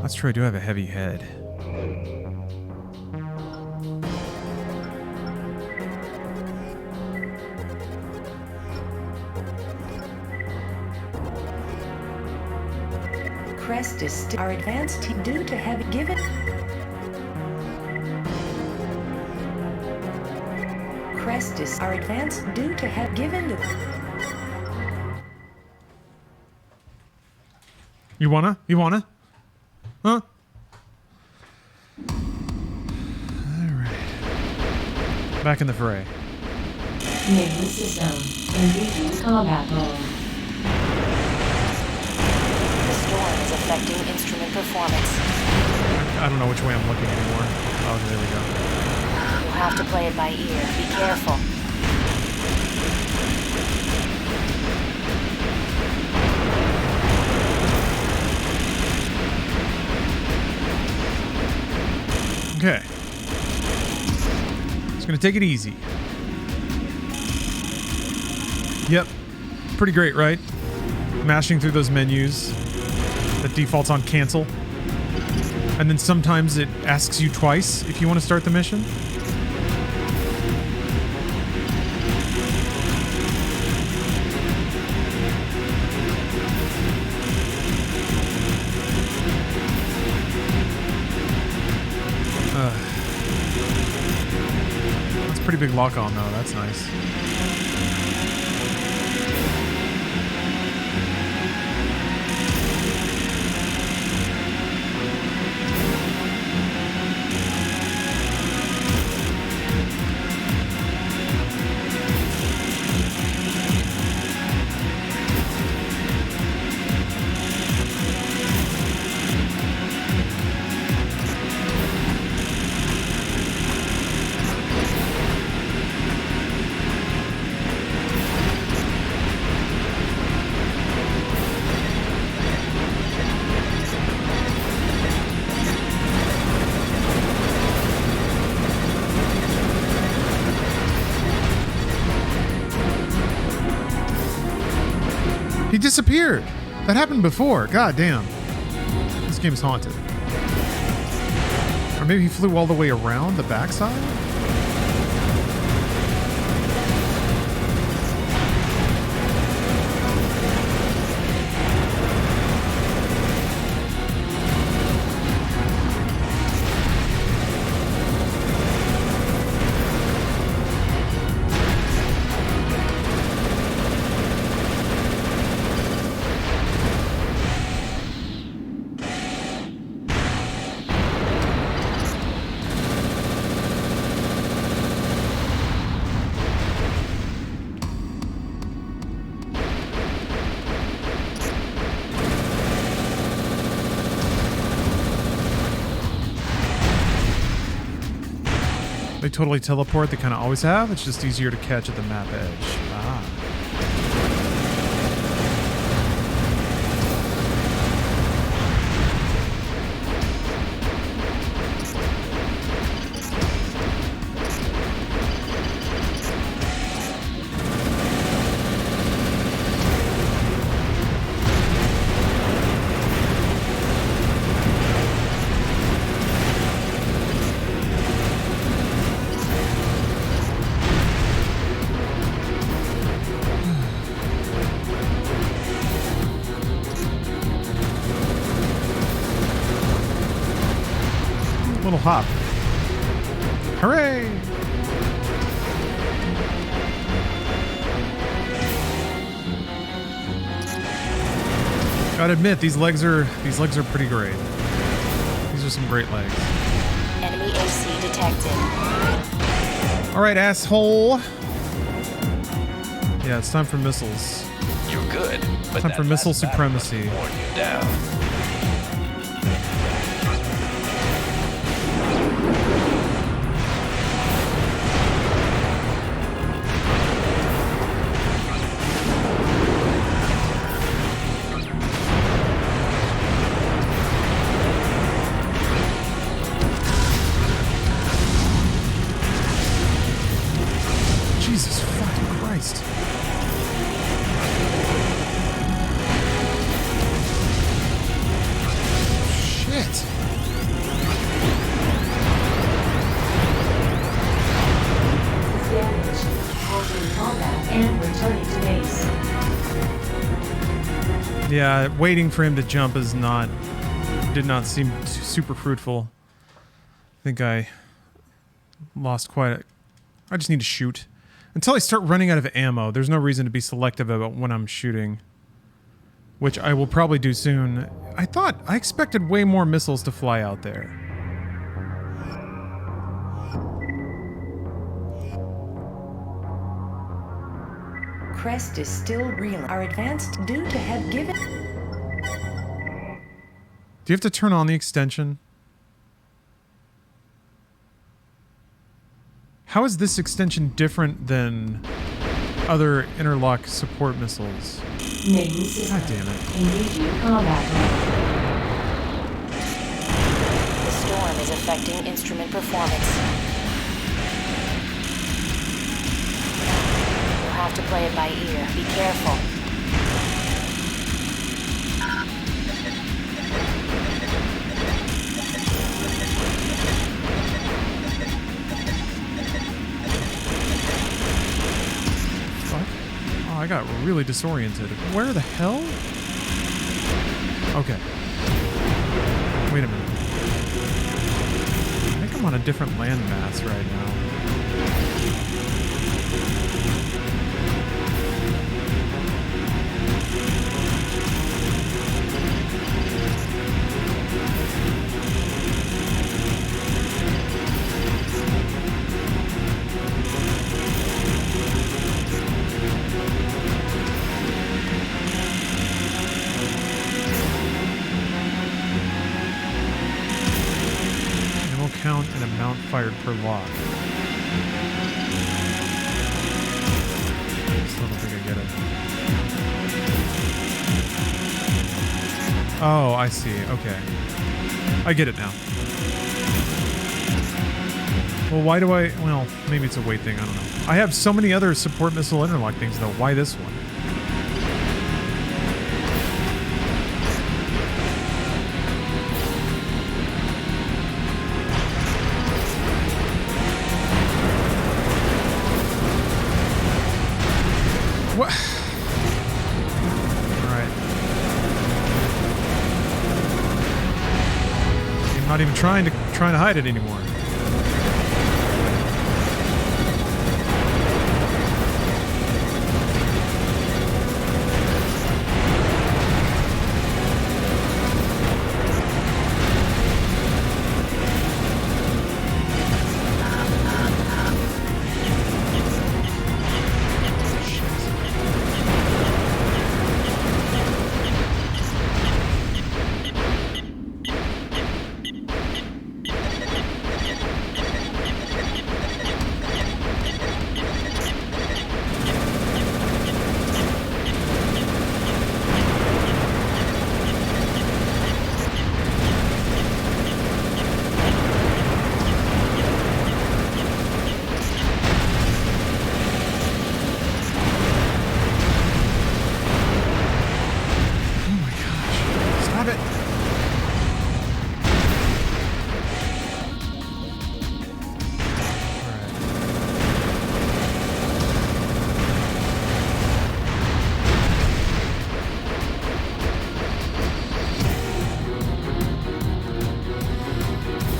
That's true, I do have a heavy head. Crest is still our advanced team due to have given. Crest is our advanced due to have given the. You wanna? You wanna? Huh? Alright. Back in the fray. Main system. Engaging combat mode. The storm is affecting instrument performance. I don't know which way I'm looking anymore. Oh, there we go. You'll have to play it by ear. Be careful. Okay. Just gonna take it easy. Yep. Pretty great, right? Mashing through those menus that defaults on cancel. And then sometimes it asks you twice if you want to start the mission. That's a pretty big lock on though, that's nice. He disappeared. That happened before. God damn. This game's haunted. Or maybe he flew all the way around the backside? totally teleport. They kind of always have. It's just easier to catch at the map edge. Ah. Little hop. Hooray! Gotta admit, these legs are pretty great. These are some great legs. Enemy AC detected. All right, asshole. Yeah, it's time for missiles. You're good, but Time that for missile last battle must have supremacy. worn you down. Jesus fucking Christ. Shit. Damage. Halting combat and returning to base. Yeah, waiting for him to jump did not seem super fruitful. I think I lost I just need to shoot. Until I start running out of ammo, there's no reason to be selective about when I'm shooting. Which I will probably do soon. I expected way more missiles to fly out there. Crest is still reeling. Our advanced due to have given. Do you have to turn on the extension? How is this extension different than other interlock support missiles? Main system. God damn it. Engaging combat mode. The storm is affecting instrument performance. You'll have to play it by ear. Be careful. Fuck. Oh, I got really disoriented. Where the hell? Okay. Wait a minute. I think I'm on a different landmass right now. Ammo count and amount fired per lock. Still don't think I get it. Oh, I see. Okay. I get it now. Well, why do I... Well, maybe it's a weight thing. I don't know. I have so many other support missile interlock things, though. Why this one? What? Alright. I'm not even trying to hide it anymore.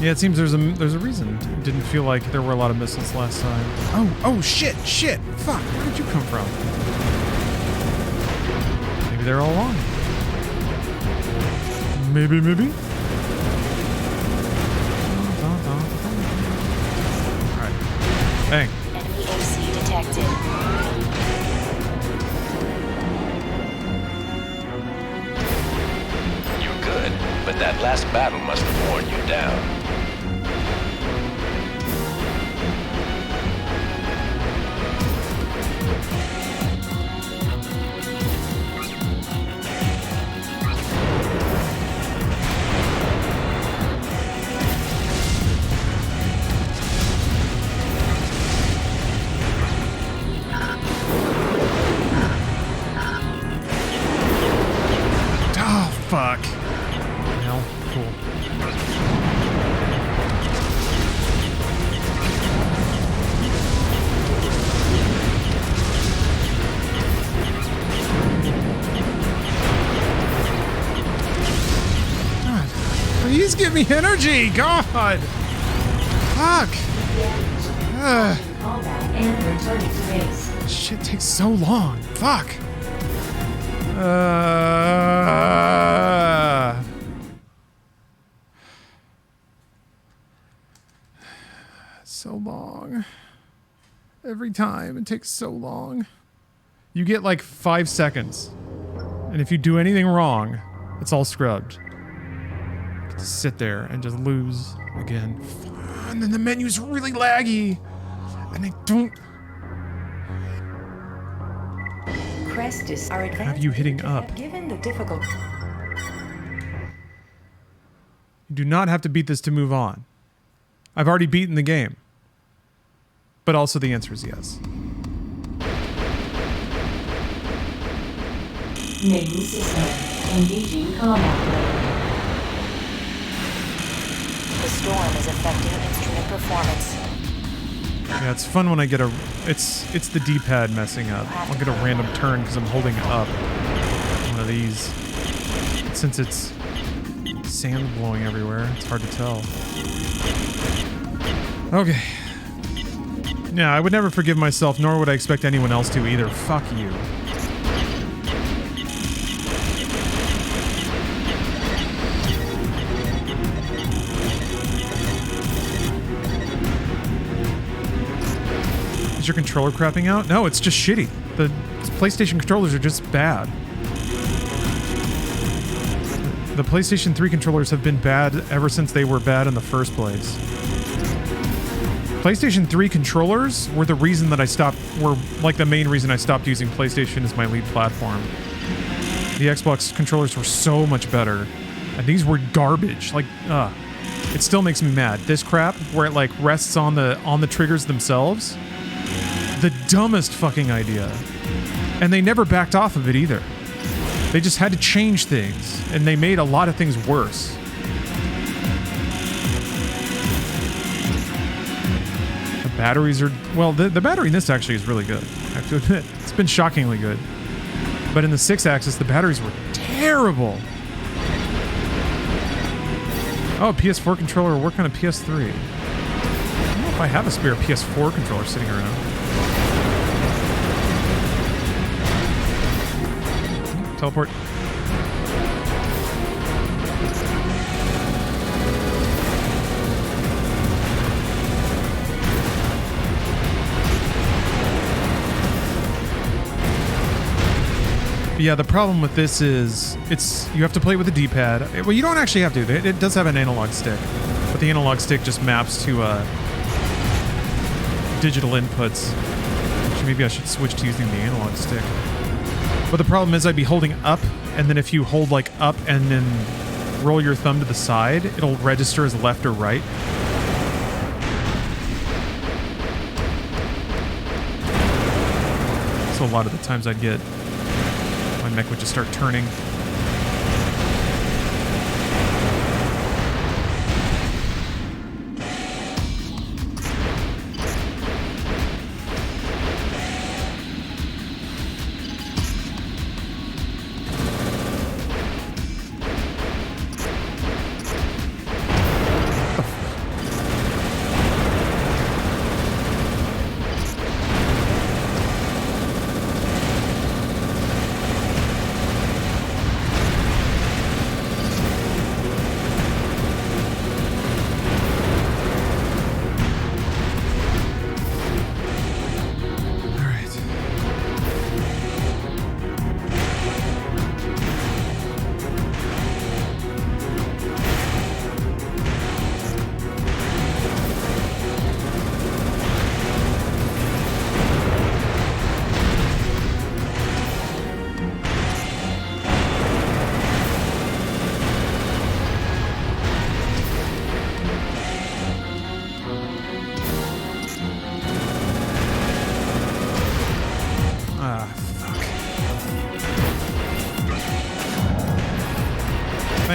Yeah, it seems there's a reason. It didn't feel like there were a lot of missiles last time. Oh, shit! Fuck, where did you come from? Maybe they're all along. Maybe. Alright. Bang. Enemy AC detected. You're good, but that last battle must have worn you down. Fuck. Well, cool. God, please give me energy. God. Fuck. Combat and returning to base. Shit takes so long. Fuck. So long. Every time it takes so long. You get like 5 seconds. And if you do anything wrong, it's all scrubbed. You get to sit there and just lose again. And then the menu's really laggy. And I don't Crest is our advanced. have you hitting up. Given the difficult. You do not have to beat this to move on. I've already beaten the game. But also the answer is yes. Main system. Engaging combat mode. The storm is affecting instrument performance. Yeah, it's fun when I get a... It's the D-pad messing up. I'll get a random turn because I'm holding up one of these. Since it's sand blowing everywhere, it's hard to tell. Okay. Yeah, I would never forgive myself, nor would I expect anyone else to either. Fuck you. Is your controller crapping out? No, it's just shitty. The PlayStation controllers are just bad. The PlayStation 3 controllers have been bad ever since they were bad in the first place. PlayStation 3 controllers were the reason that were like the main reason I stopped using PlayStation as my lead platform. The Xbox controllers were so much better. And these were garbage. Like, it still makes me mad. This crap, where it like rests on the triggers themselves, the dumbest fucking idea. And they never backed off of it either. They just had to change things, and they made a lot of things worse. The batteries are... Well, the battery in this actually is really good, I have to admit. It's been shockingly good. But in the 6-axis, the batteries were terrible. Oh, a PS4 controller will work on a PS3. I don't know if I have a spare PS4 controller sitting around. Teleport. But yeah, the problem with this is you have to play with the D-pad. Well, you don't actually have to. It does have an analog stick, but the analog stick just maps to digital inputs. Actually, maybe I should switch to using the analog stick. But the problem is I'd be holding up, and then if you hold like up and then roll your thumb to the side, it'll register as left or right. So a lot of the times I'd get... my mech would just start turning.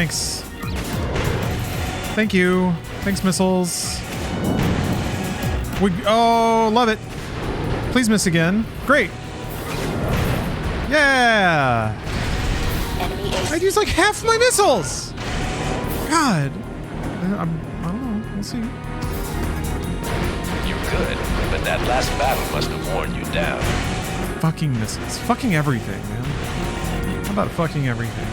Thanks. Thank you. Thanks, missiles. Oh, love it. Please miss again. Great. Yeah. Enemy I'd use like half my missiles. God. I don't know. We'll see. You're good, but that last battle must have worn you down. Fucking missiles. Fucking everything, man. How about fucking everything?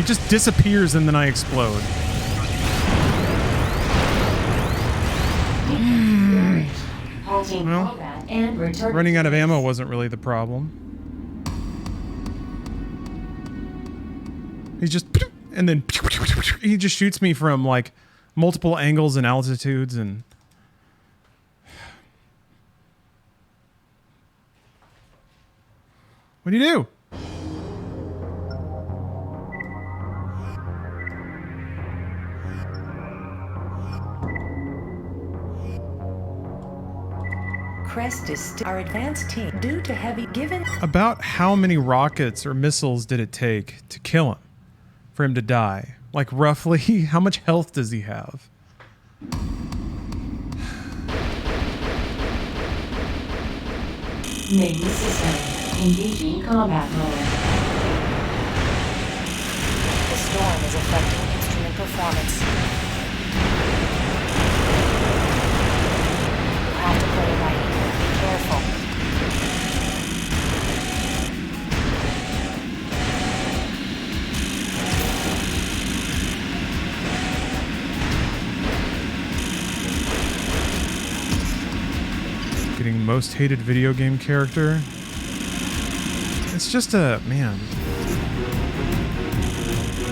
Just disappears and then I explode. Halting Well, combat and returning running out of to base. ammo wasn't really the problem. He just and then he just shoots me from like multiple angles and altitudes and what do you do? Crest is still our advanced team due to heavy given. About how many rockets or missiles did it take to kill him? For him to die? Like roughly, how much health does he have? Main system engaging combat mode. The storm is affecting instrument performance. You have to play it right. Be careful. Getting most hated video game character. It's just a, man.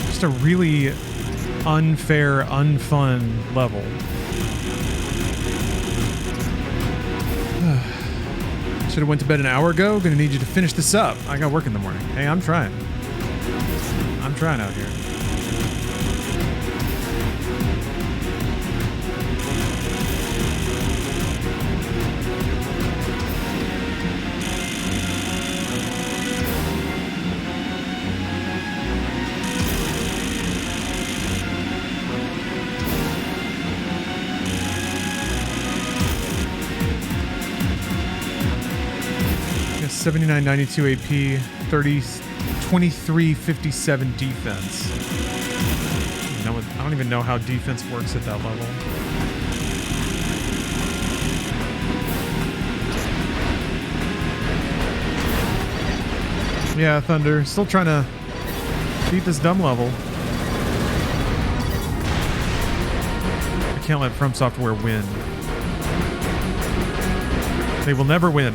Just a really unfair, unfun level. Should have went to bed an hour ago. Gonna need you to finish this up. I got work in the morning. Hey, I'm trying. I'm trying out here. Yeah, 7992 AP, 2357 defense. I don't even know how defense works at that level. Yeah, Thunder. Still trying to beat this dumb level. I can't let From Software win. They will never win.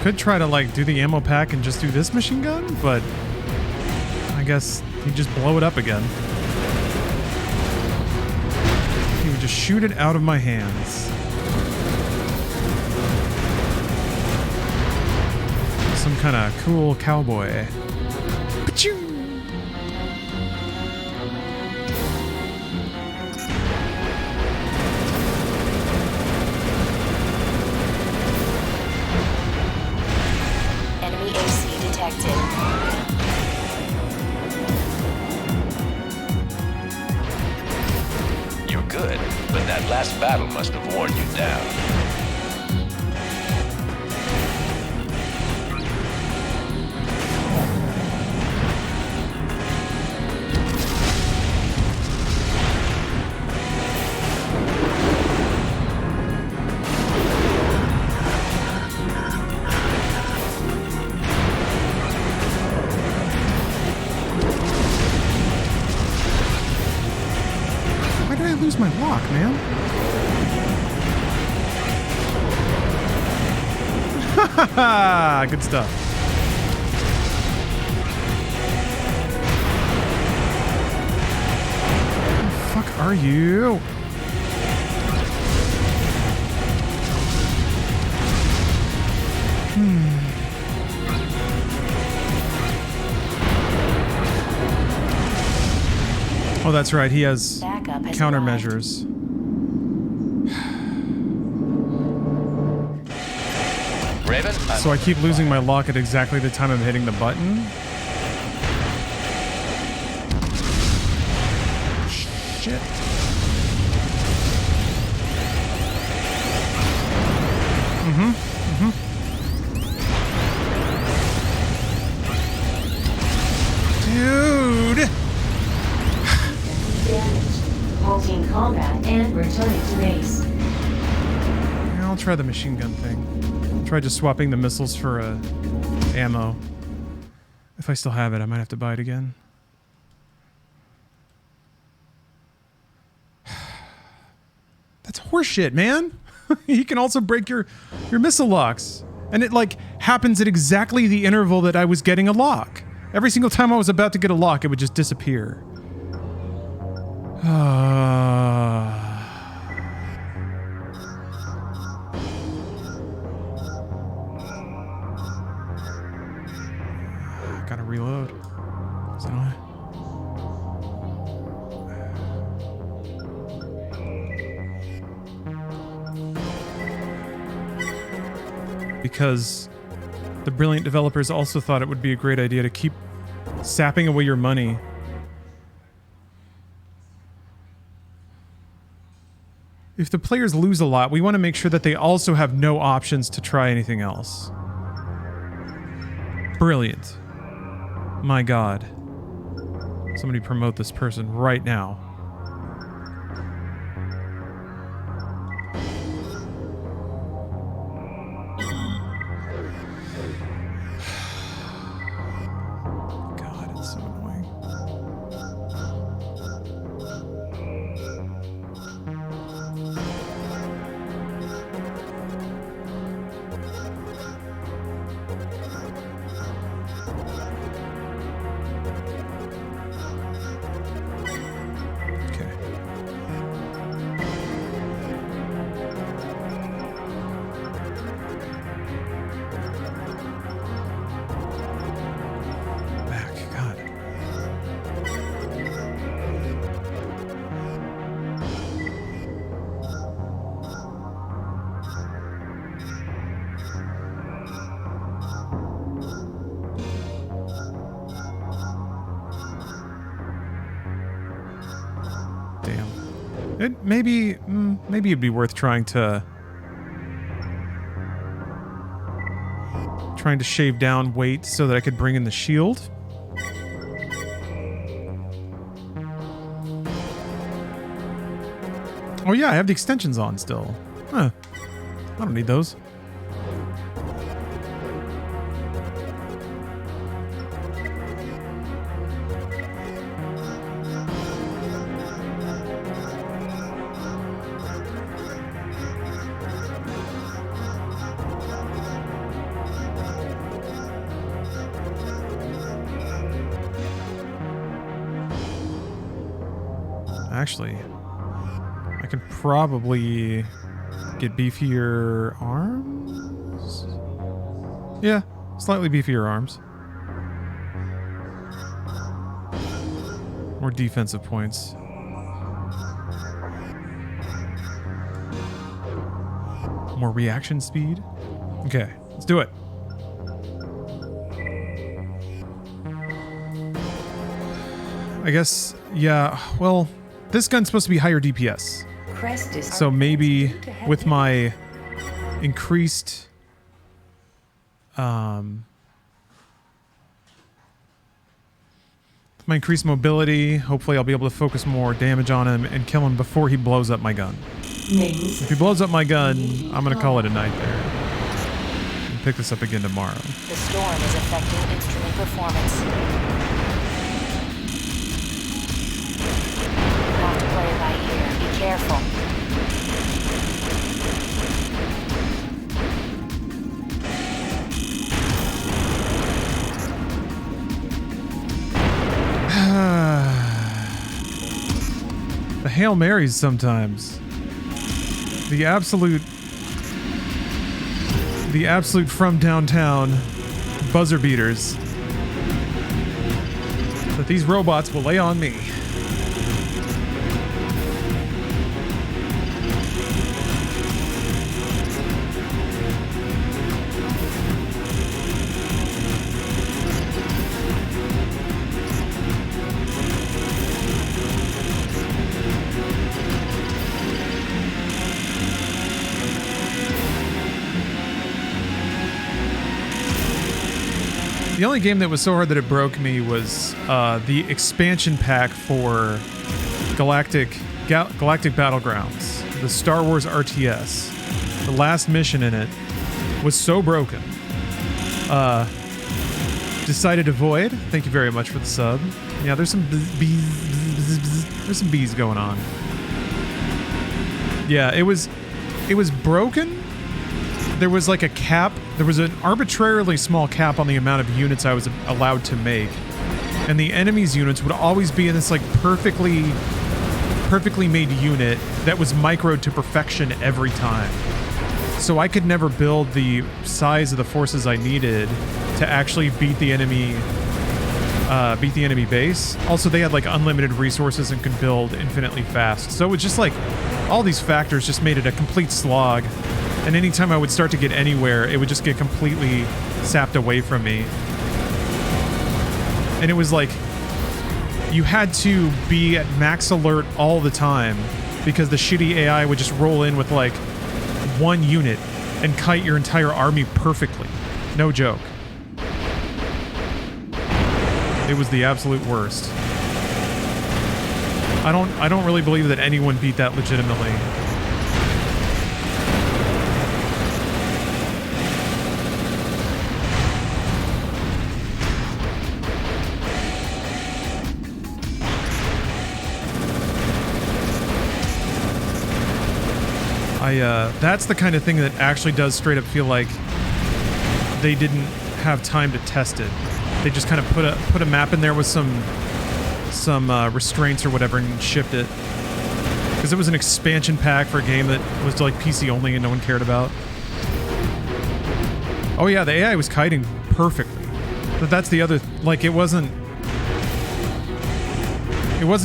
could try to like do the ammo pack and just do this machine gun, but I guess he'd just blow it up again. He would just shoot it out of my hands. Some kind of cool cowboy. Pachoo! Enemy AC detected. You're good, but that last battle must have worn you down. Why did I lose my lock, man? Ha ha! Good stuff. Where the fuck are you? Oh, that's right. He has Backup has countermeasures. Raven, So I keep losing my lock at exactly the time I'm hitting the button. Shit. Dude! Damaged. Halting combat and returning to base. Yeah, I'll try the machine gun thing. I'll try just swapping the missiles for ammo. If I still have it, I might have to buy it again. That's horseshit, man. He can also break your missile locks. And it, like, happens at exactly the interval that I was getting a lock. Every single time I was about to get a lock, it would just disappear. Gotta reload. So do I. Because the brilliant developers also thought it would be a great idea to keep sapping away your money. If the players lose a lot, we want to make sure that they also have no options to try anything else. Brilliant. My God. Somebody promote this person right now. God, it's so annoying. Okay. Back, God. Damn. It maybe it'd be worth trying to shave down weight so that I could bring in the shield. Oh yeah, I have the extensions on still. Huh. I don't need those. Actually, I can probably get beefier arms. Yeah, slightly beefier arms. More defensive points. More reaction speed. Okay, let's do it. I guess, yeah, well, this gun's supposed to be higher DPS. Crest is So maybe due to heavy- with my increased mobility, hopefully I'll be able to focus more damage on him and kill him before he blows up my gun. Mains. If he blows up my gun, I'm gonna call it a night there. And pick this up again tomorrow. The storm is affecting instrument performance. You have to play it by ear. Be careful. The Hail Marys sometimes. The absolute from downtown buzzer beaters that these robots will lay on me. The only game that was so hard that it broke me was the expansion pack for Galactic Battlegrounds, the Star Wars RTS. The last mission in it was so broken. Decided to void. Thank you very much for the sub. Yeah, there's some bees going on. Yeah, it was broken. There was like a cap. There was an arbitrarily small cap on the amount of units I was allowed to make. And the enemy's units would always be in this like perfectly made unit that was microed to perfection every time. So I could never build the size of the forces I needed to actually beat the enemy base. Also, they had like unlimited resources and could build infinitely fast. So it was just like all these factors just made it a complete slog. And anytime I would start to get anywhere, it would just get completely sapped away from me. And it was like, you had to be at max alert all the time because the shitty AI would just roll in with like one unit and kite your entire army perfectly. No joke. It was the absolute worst. I don't really believe that anyone beat that legitimately. That's the kind of thing that actually does straight up feel like they didn't have time to test it. They just kind of put a map in there with some restraints or whatever and shipped it. Because it was an expansion pack for a game that was like PC only and no one cared about. Oh yeah, the AI was kiting perfectly. But that's the other, like it wasn't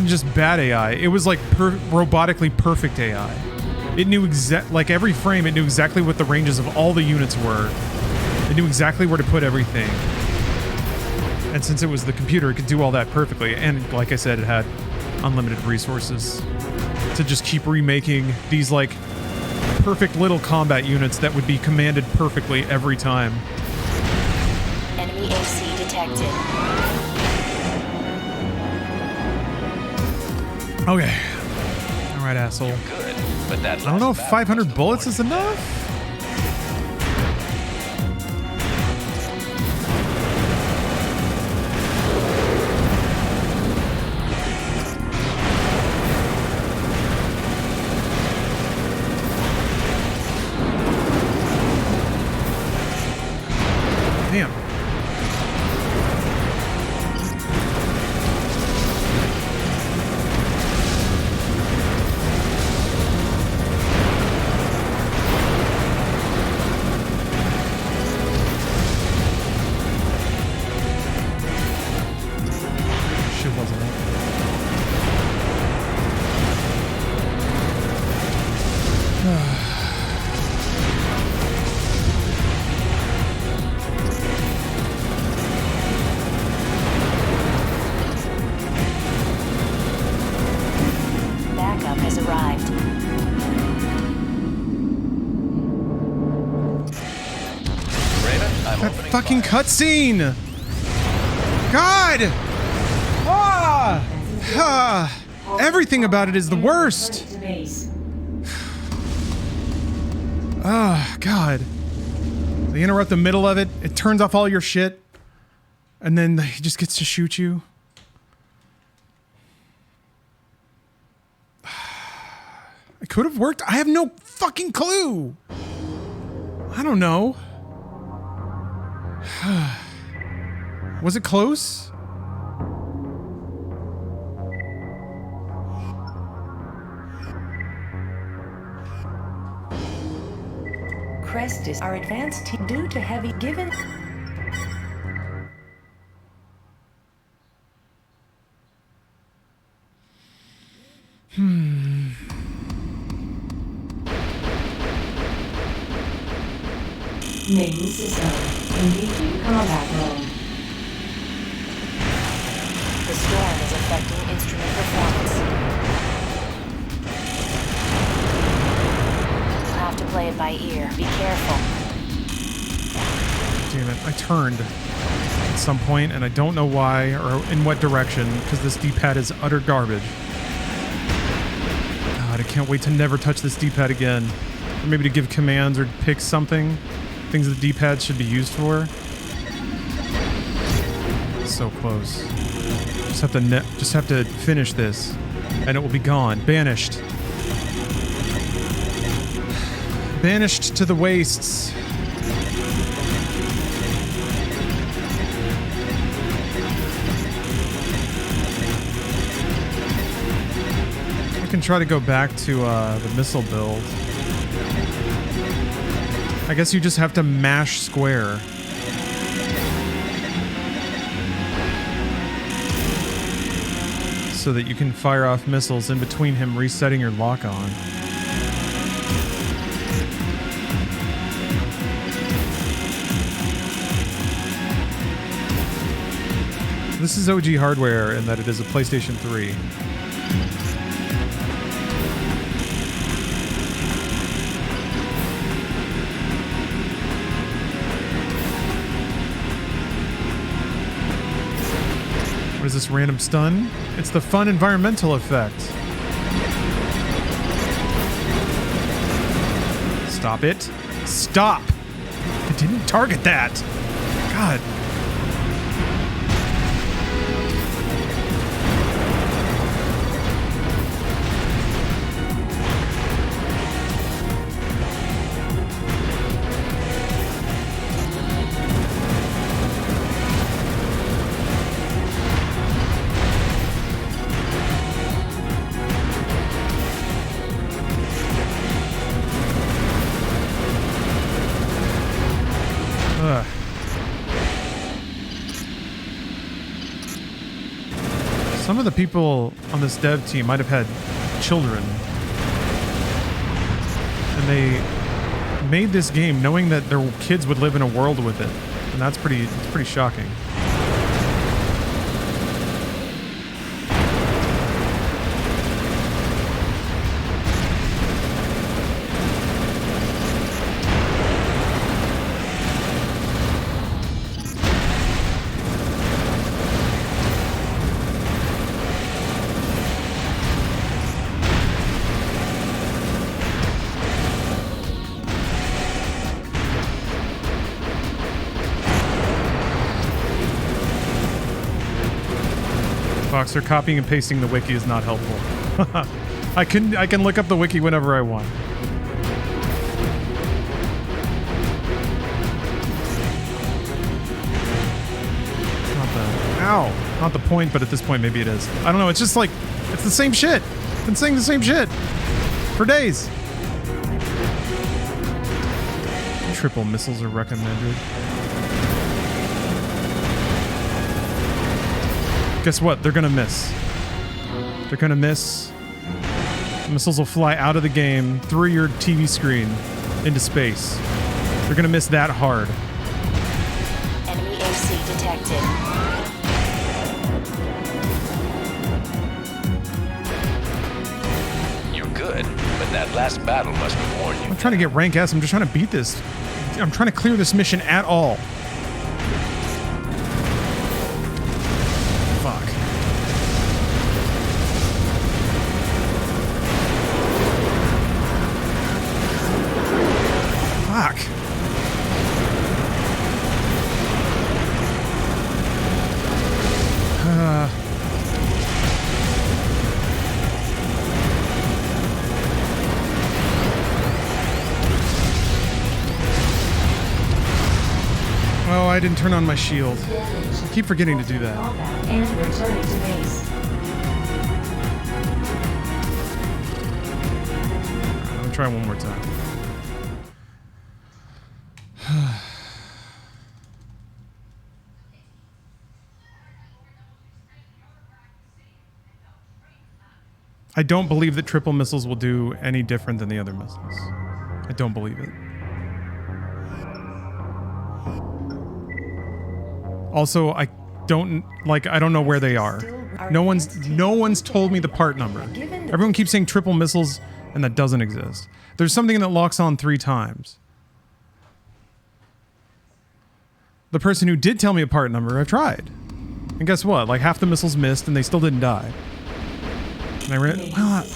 just bad AI. It was like robotically perfect AI. It knew like every frame, it knew exactly what the ranges of all the units were. It knew exactly where to put everything. And since it was the computer, it could do all that perfectly. And like I said, it had unlimited resources to just keep remaking these like perfect little combat units that would be commanded perfectly every time. Enemy AC detected. Okay. All right, asshole. Good, but that I don't know if last 500 battle bullets must is have warned enough. Damn. arrived. Raven, I'm That opening fucking fire. cutscene! God! Ah! Ah! Everything about it is the worst! To base. Oh, God. They interrupt the middle of it, it turns off all your shit, and then he just gets to shoot you. It could have worked. I have no fucking clue. I don't know. Was it close? Crest is our advanced team due to heavy given. Main system. Engaging combat mode. The storm is affecting instrument performance. You'll have to play it by ear. Be careful. Damn it, I turned at some point and I don't know why or in what direction because this D-pad is utter garbage. God, I can't wait to never touch this D-pad again. Or maybe to give commands or pick something. Things the D-pad should be used for. So close. Just have to finish this and it will be gone. Banished. Banished to the wastes. I can try to go back to the missile build. I guess you just have to mash square. So that you can fire off missiles in between him resetting your lock-on. This is OG hardware in that it is a PlayStation 3. What is this random stun? It's the fun environmental effect. Stop it. Stop! I didn't target that! God. Some of the people on this dev team might have had children. And they made this game knowing that their kids would live in a world with it. And it's pretty shocking. Boxer, copying and pasting the wiki is not helpful. I can look up the wiki whenever I want. Not the point, but at this point maybe it is. I don't know, it's just like, it's the same shit. I've been saying the same shit for days. Triple missiles are recommended. Guess what? They're gonna miss. They're gonna miss. Missiles will fly out of the game, through your TV screen, into space. They're gonna miss that hard. Enemy AC detected. You're good. But that last battle must have worn you. I'm trying to get rank S. I'm just trying to beat this. I'm trying to clear this mission at all. Fuck. Fuck. Oh, I didn't turn on my shield. I keep forgetting to do that. Combat and returning to base. I'll try one more time. I don't believe that triple missiles will do any different than the other missiles. I don't believe it. Also, I don't know where they are. No one's told me the part number. Everyone keeps saying triple missiles, and that doesn't exist. There's something that locks on 3 times. The person who did tell me a part number, I've tried. And guess what? Like half the missiles missed, and they still didn't die. And I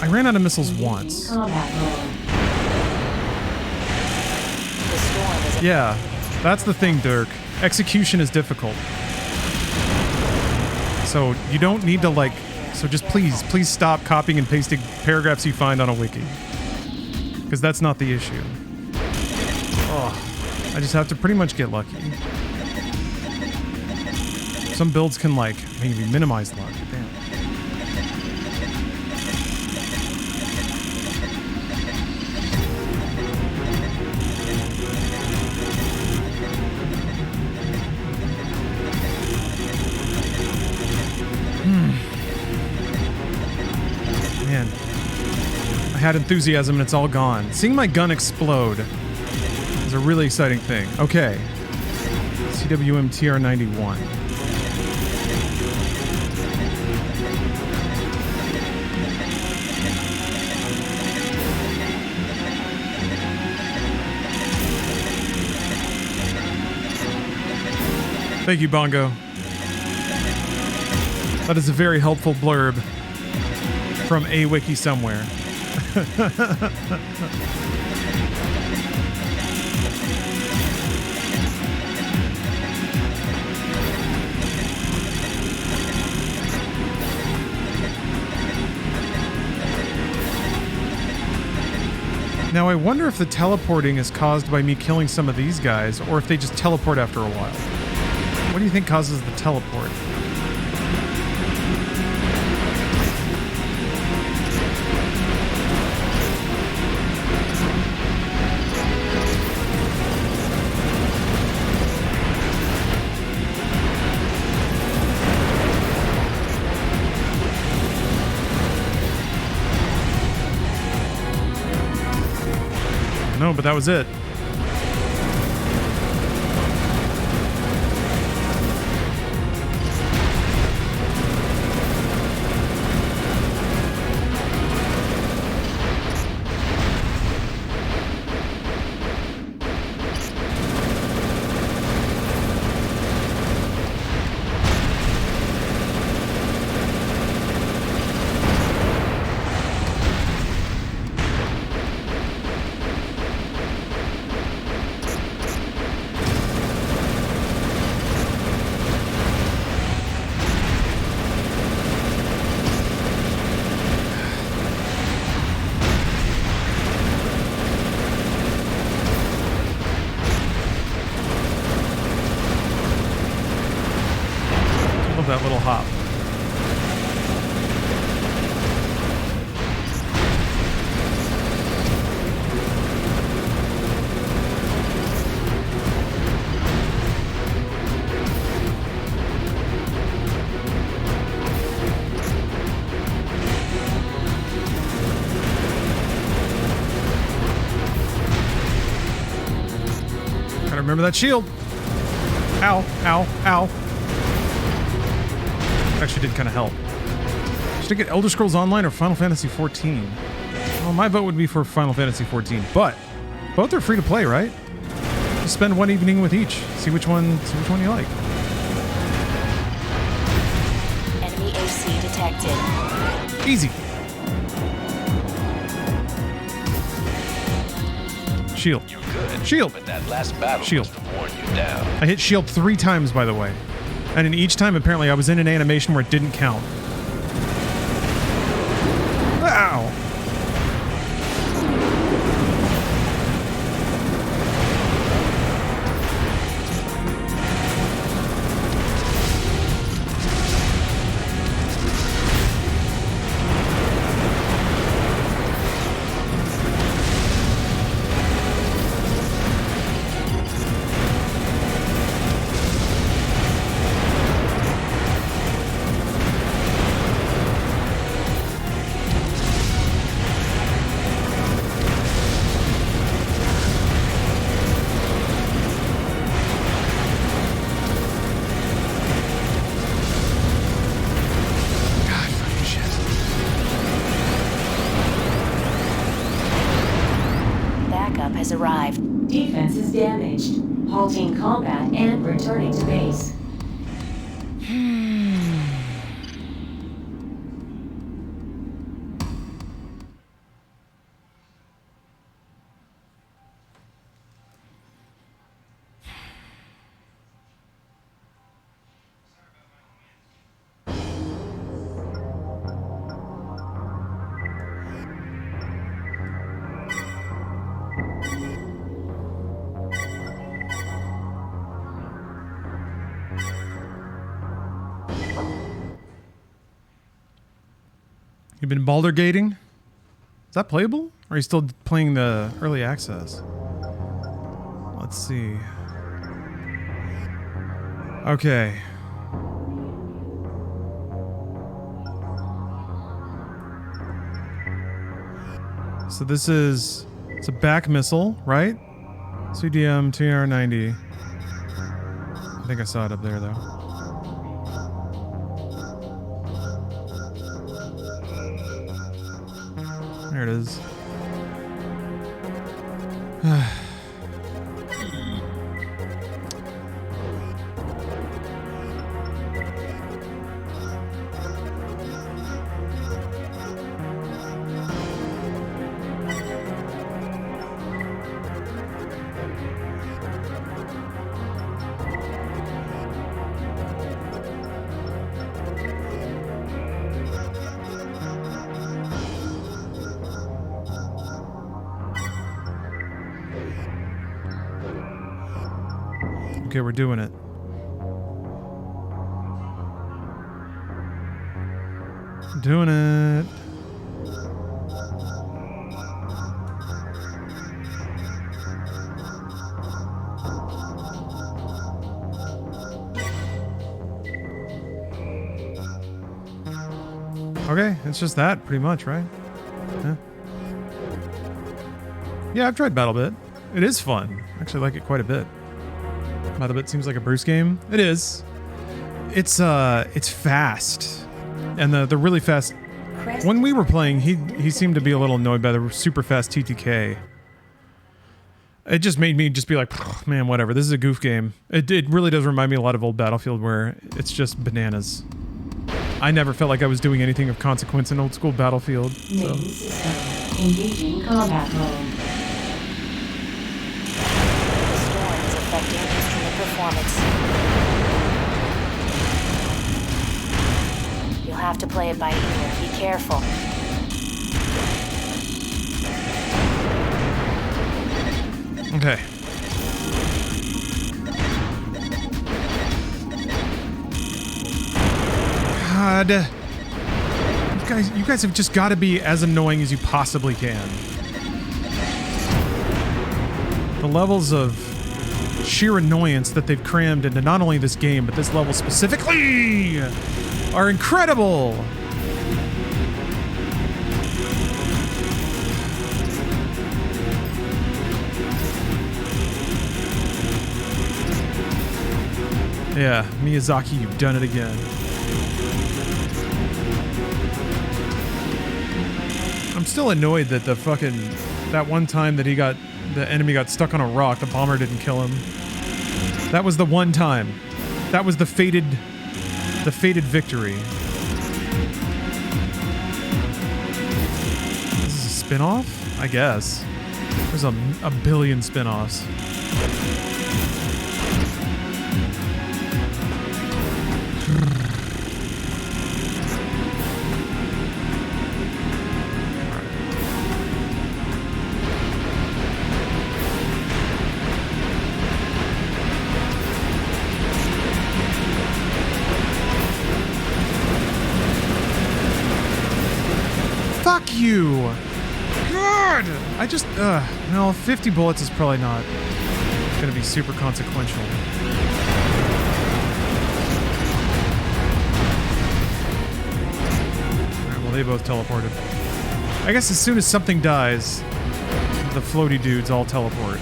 ran out of missiles once. Combat mode. The storm is Yeah, that's the thing, Dirk. Execution is difficult. So you don't need to so just please stop copying and pasting paragraphs you find on a wiki. Because that's not the issue. Oh, I just have to pretty much get lucky. Some builds can maybe minimize luck. Damn. Man, I had enthusiasm and it's all gone. Seeing my gun explode is a really exciting thing. Okay, CWM TR-91. Thank you, Bongo. That is a very helpful blurb from a wiki somewhere. Now I wonder if the teleporting is caused by me killing some of these guys, or if they just teleport after a while. What do you think causes the teleport? No, but that was it. That little hop. Gotta remember that shield. Ow, ow, ow. Actually did kind of help. Should I get Elder Scrolls Online or Final Fantasy XIV? Well, my vote would be for Final Fantasy 14, but both are free to play, right? Just spend one evening with each. See which one you like. Enemy AC detected. Easy. Shield. You're good. Shield. But that last battle Shield. must have worn you down. I hit shield 3 times, by the way. And in each time, apparently, I was in an animation where it didn't count. Ow! Backup has arrived. Defense is damaged. Halting combat and returning to base. You've been baldergating? Is that playable? Or are you still playing the early access? Let's see. Okay. So this is... It's a back missile, right? CDM TR-90. I think I saw it up there, though. There it is. Okay, we're doing it. Doing it. Okay, it's just that, pretty much, right? Yeah, I've tried BattleBit. It is fun. I actually like it quite a bit. BattleBit seems like a Bruce game. It is. It's fast, and the really fast. When we were playing, he seemed to be a little annoyed by the super fast TTK. It just made me just be like, man, whatever. This is a goof game. It really does remind me a lot of old Battlefield, where it's just bananas. I never felt like I was doing anything of consequence in old school Battlefield. So. Main system. Engaging combat mode. The storm is affecting instrument performance. You'll have to play it by ear. Be careful. Okay. God. You guys have just got to be as annoying as you possibly can. The levels of sheer annoyance that they've crammed into not only this game, but this level specifically are incredible. Yeah, Miyazaki, you've done it again. I'm still annoyed that that one time that the enemy got stuck on a rock, the bomber didn't kill him. That was the one time. That was the fated victory. This is a spin-off? I guess. There's a billion spin-offs. Fuck you! God! I just, no, 50 bullets is probably not gonna be super consequential. Alright, well, they both teleported. I guess as soon as something dies, the floaty dudes all teleport.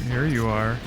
Here you are.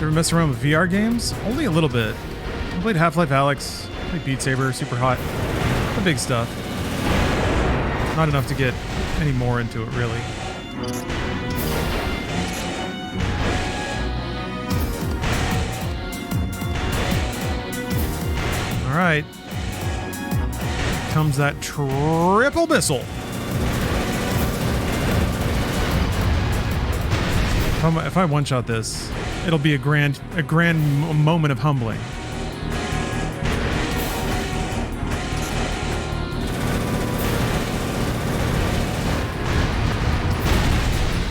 Mess around with VR games? Only a little bit. I played Half-Life Alyx, played Beat Saber, Super Hot. The big stuff. Not enough to get any more into it, really. Alright. Comes that triple missile. If I one-shot this, it'll be a grand moment of humbling.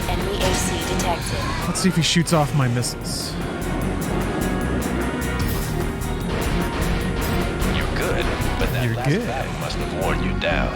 Enemy AC detected. Let's see if he shoots off my missiles. You're good, but that You're last good. battle must have worn you down.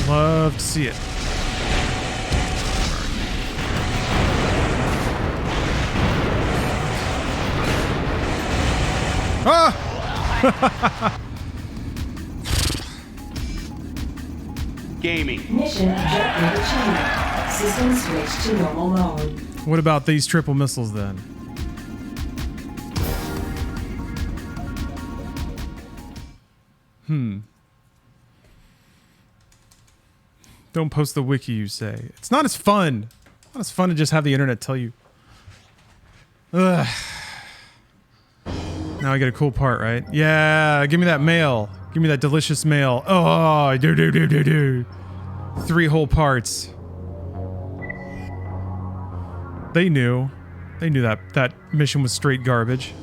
Love to see it. Ah! Gaming. Mission objective achieved. System switch to normal mode. What about these triple missiles then? Don't post the wiki, you say. It's not as fun. Not as fun to just have the internet tell you. Ugh. Now I get a cool part, right? Yeah, give me that mail. Give me that delicious mail. Oh, do. 3 whole parts. They knew. They knew that mission was straight garbage.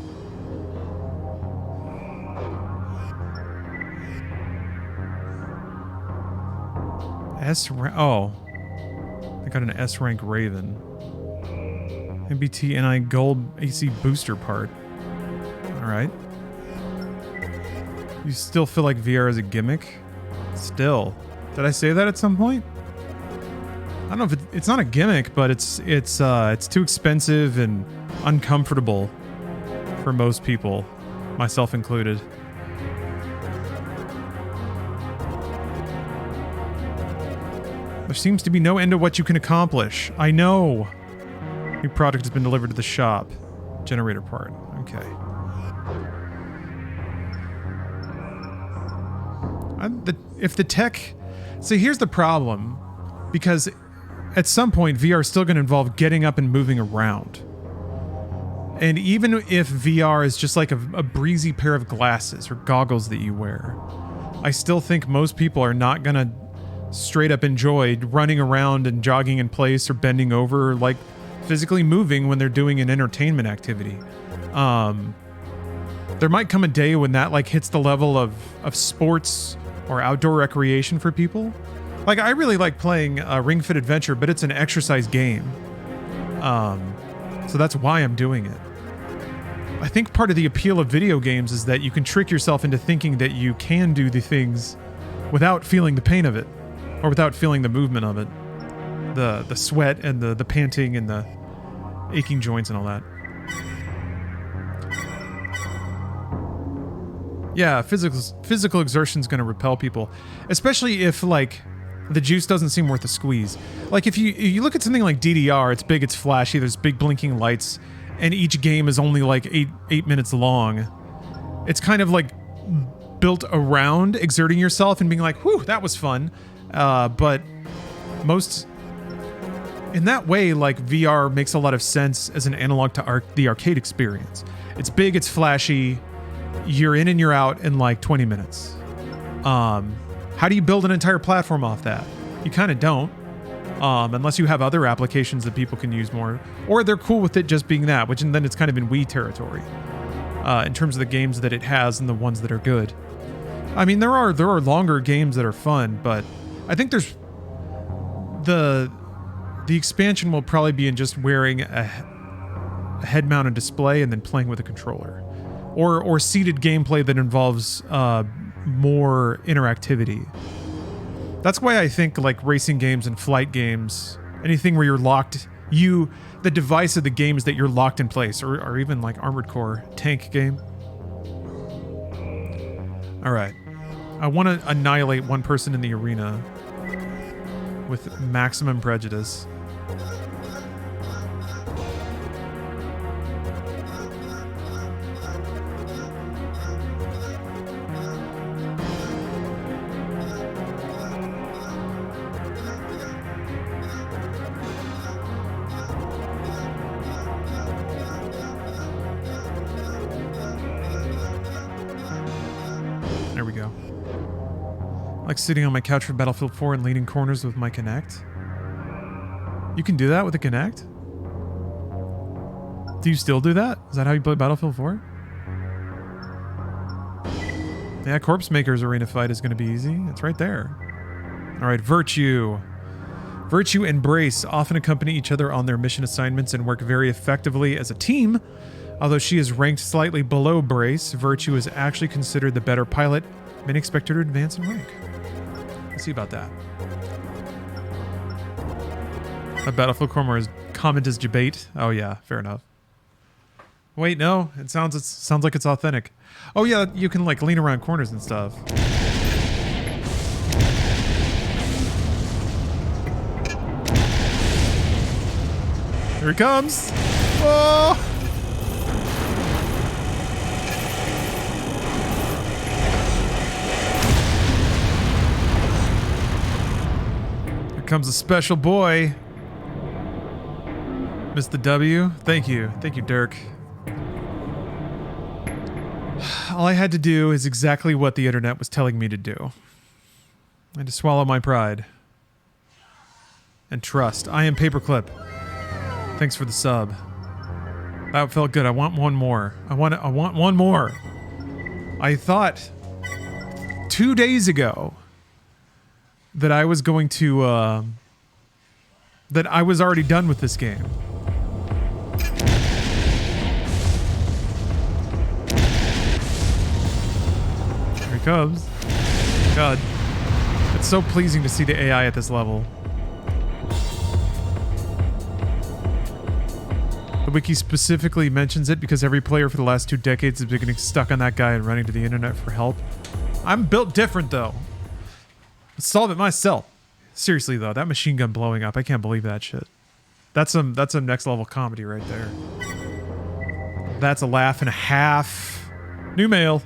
S rank. Oh, I got an S rank Raven. MBT NI gold AC booster part. Alright. You still feel like VR is a gimmick? Still. Did I say that at some point? I don't know if it's not a gimmick, but it's too expensive and uncomfortable for most people, myself included. There seems to be no end to what you can accomplish. I know. New product has been delivered to the shop. Generator part. Okay. If the tech... See, here's the problem. Because at some point, VR is still going to involve getting up and moving around. And even if VR is just like a breezy pair of glasses or goggles that you wear, I still think most people are not going to straight up enjoy running around and jogging in place or bending over, or like physically moving when they're doing an entertainment activity. There might come a day when that like hits the level of sports or outdoor recreation for people. Like, I really like playing Ring Fit Adventure, but it's an exercise game. So that's why I'm doing it. I think part of the appeal of video games is that you can trick yourself into thinking that you can do the things without feeling the pain of it, or without feeling the movement of it. The sweat and the panting and the aching joints and all that. Yeah, physical exertion is going to repel people, especially if like the juice doesn't seem worth the squeeze. Like if you look at something like DDR, it's big, it's flashy, there's big blinking lights, and each game is only like eight minutes long. It's kind of like built around exerting yourself and being like, whew, that was fun. But most, in that way, like VR makes a lot of sense as an analog to the arcade experience. It's big, it's flashy, you're in and you're out in like 20 minutes. How do you build an entire platform off that? You kind of don't, unless you have other applications that people can use more, or they're cool with it just being that, which and then it's kind of in Wii territory, in terms of the games that it has and the ones that are good. I mean, there are longer games that are fun, but I think there's the expansion will probably be in just wearing a head-mounted display and then playing with a controller, or seated gameplay that involves more interactivity. That's why I think like racing games and flight games, anything where you're locked, the device of the game is that you're locked in place, or even like Armored Core tank game. All right, I want to annihilate one person in the arena with maximum prejudice. There we go. Like sitting on my couch for Battlefield 4 and leaning corners with my Kinect. You can do that with a Kinect? Do you still do that? Is that how you play Battlefield 4? Yeah, Corpse Maker's arena fight is going to be easy. It's right there. All right, Virtue. Virtue and Brace often accompany each other on their mission assignments and work very effectively as a team. Although she is ranked slightly below Brace, Virtue is actually considered the better pilot. Many expect her to advance in rank. Let's see about that. A Battlefield comment is debate. Oh yeah, fair enough. Wait, no, it sounds like it's authentic. Oh yeah, you can like lean around corners and stuff. Here he comes. Oh! Here comes a special boy. Mr. W. Thank you, Dirk. All I had to do is exactly what the internet was telling me to do. I had to swallow my pride. And trust. I am Paperclip. Thanks for the sub. That felt good. I want one more. I want one more. I thought 2 days ago that I was going to, that I was already done with this game. comes. God. It's so pleasing to see the AI at this level. The wiki specifically mentions it because every player for the last 2 decades has been getting stuck on that guy and running to the internet for help. I'm built different, though. I'll solve it myself. Seriously, though, that machine gun blowing up, I can't believe that shit. That's some next level comedy right there. That's a laugh and a half. New mail.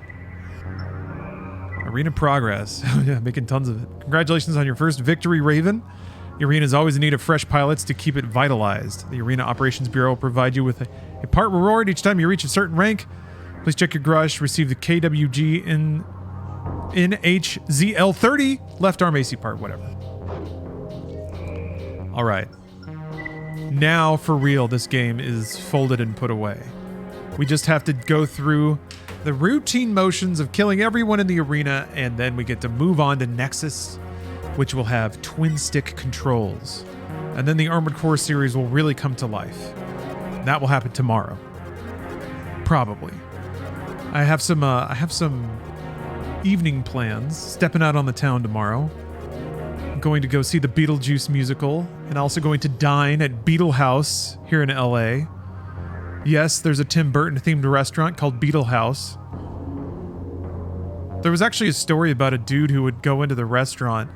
Arena progress. Yeah, making tons of it. Congratulations on your first victory, Raven. The arena is always in need of fresh pilots to keep it vitalized. The Arena Operations Bureau will provide you with a part reward each time you reach a certain rank. Please check your garage to receive the KWG in NHZL30 left arm AC part, whatever. All right. Now, for real, this game is folded and put away. We just have to go through the routine motions of killing everyone in the arena, and then we get to move on to Nexus, which will have twin stick controls. And then the Armored Core series will really come to life. That will happen tomorrow. Probably. I have some evening plans, stepping out on the town tomorrow. I'm going to go see the Beetlejuice musical, and also going to dine at Beetle House here in LA. Yes, there's a Tim Burton themed restaurant called Beetle House. There was actually a story about a dude who would go into the restaurant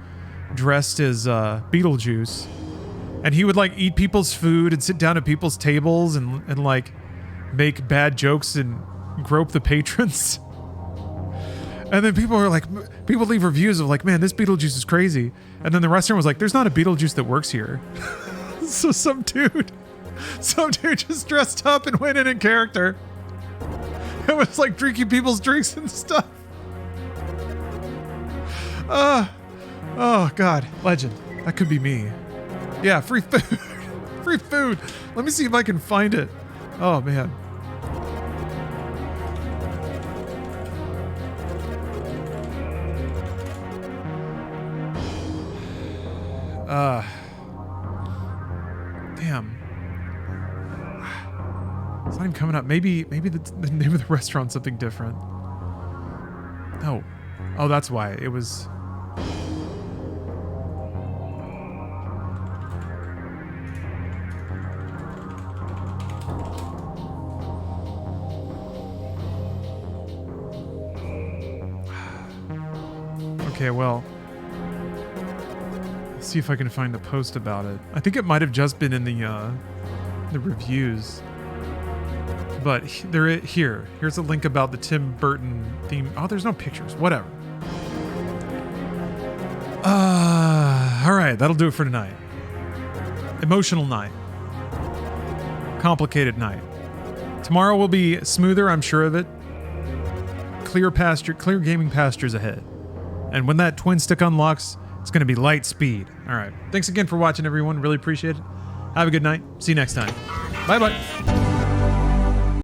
dressed as Beetlejuice, and he would like eat people's food and sit down at people's tables and like make bad jokes and grope the patrons. And then people leave reviews of like, man, this Beetlejuice is crazy. And then the restaurant was like, there's not a Beetlejuice that works here. So some dude just dressed up and went in character. It was like drinking people's drinks and stuff. Oh God, legend. That could be me. Yeah, free food. Free food. Let me see if I can find it. Oh man. Damn. It's not even coming up. Maybe the name of the restaurant's something different. No. Oh, that's why. It was... Okay, well... Let's see if I can find a post about it. I think it might have just been in the reviews. But here's a link about the Tim Burton theme. Oh, there's no pictures. Whatever. All right, that'll do it for tonight. Emotional night. Complicated night. Tomorrow will be smoother, I'm sure of it. Clear gaming pastures ahead. And when that twin stick unlocks, it's going to be light speed. All right. Thanks again for watching, everyone. Really appreciate it. Have a good night. See you next time. Bye-bye.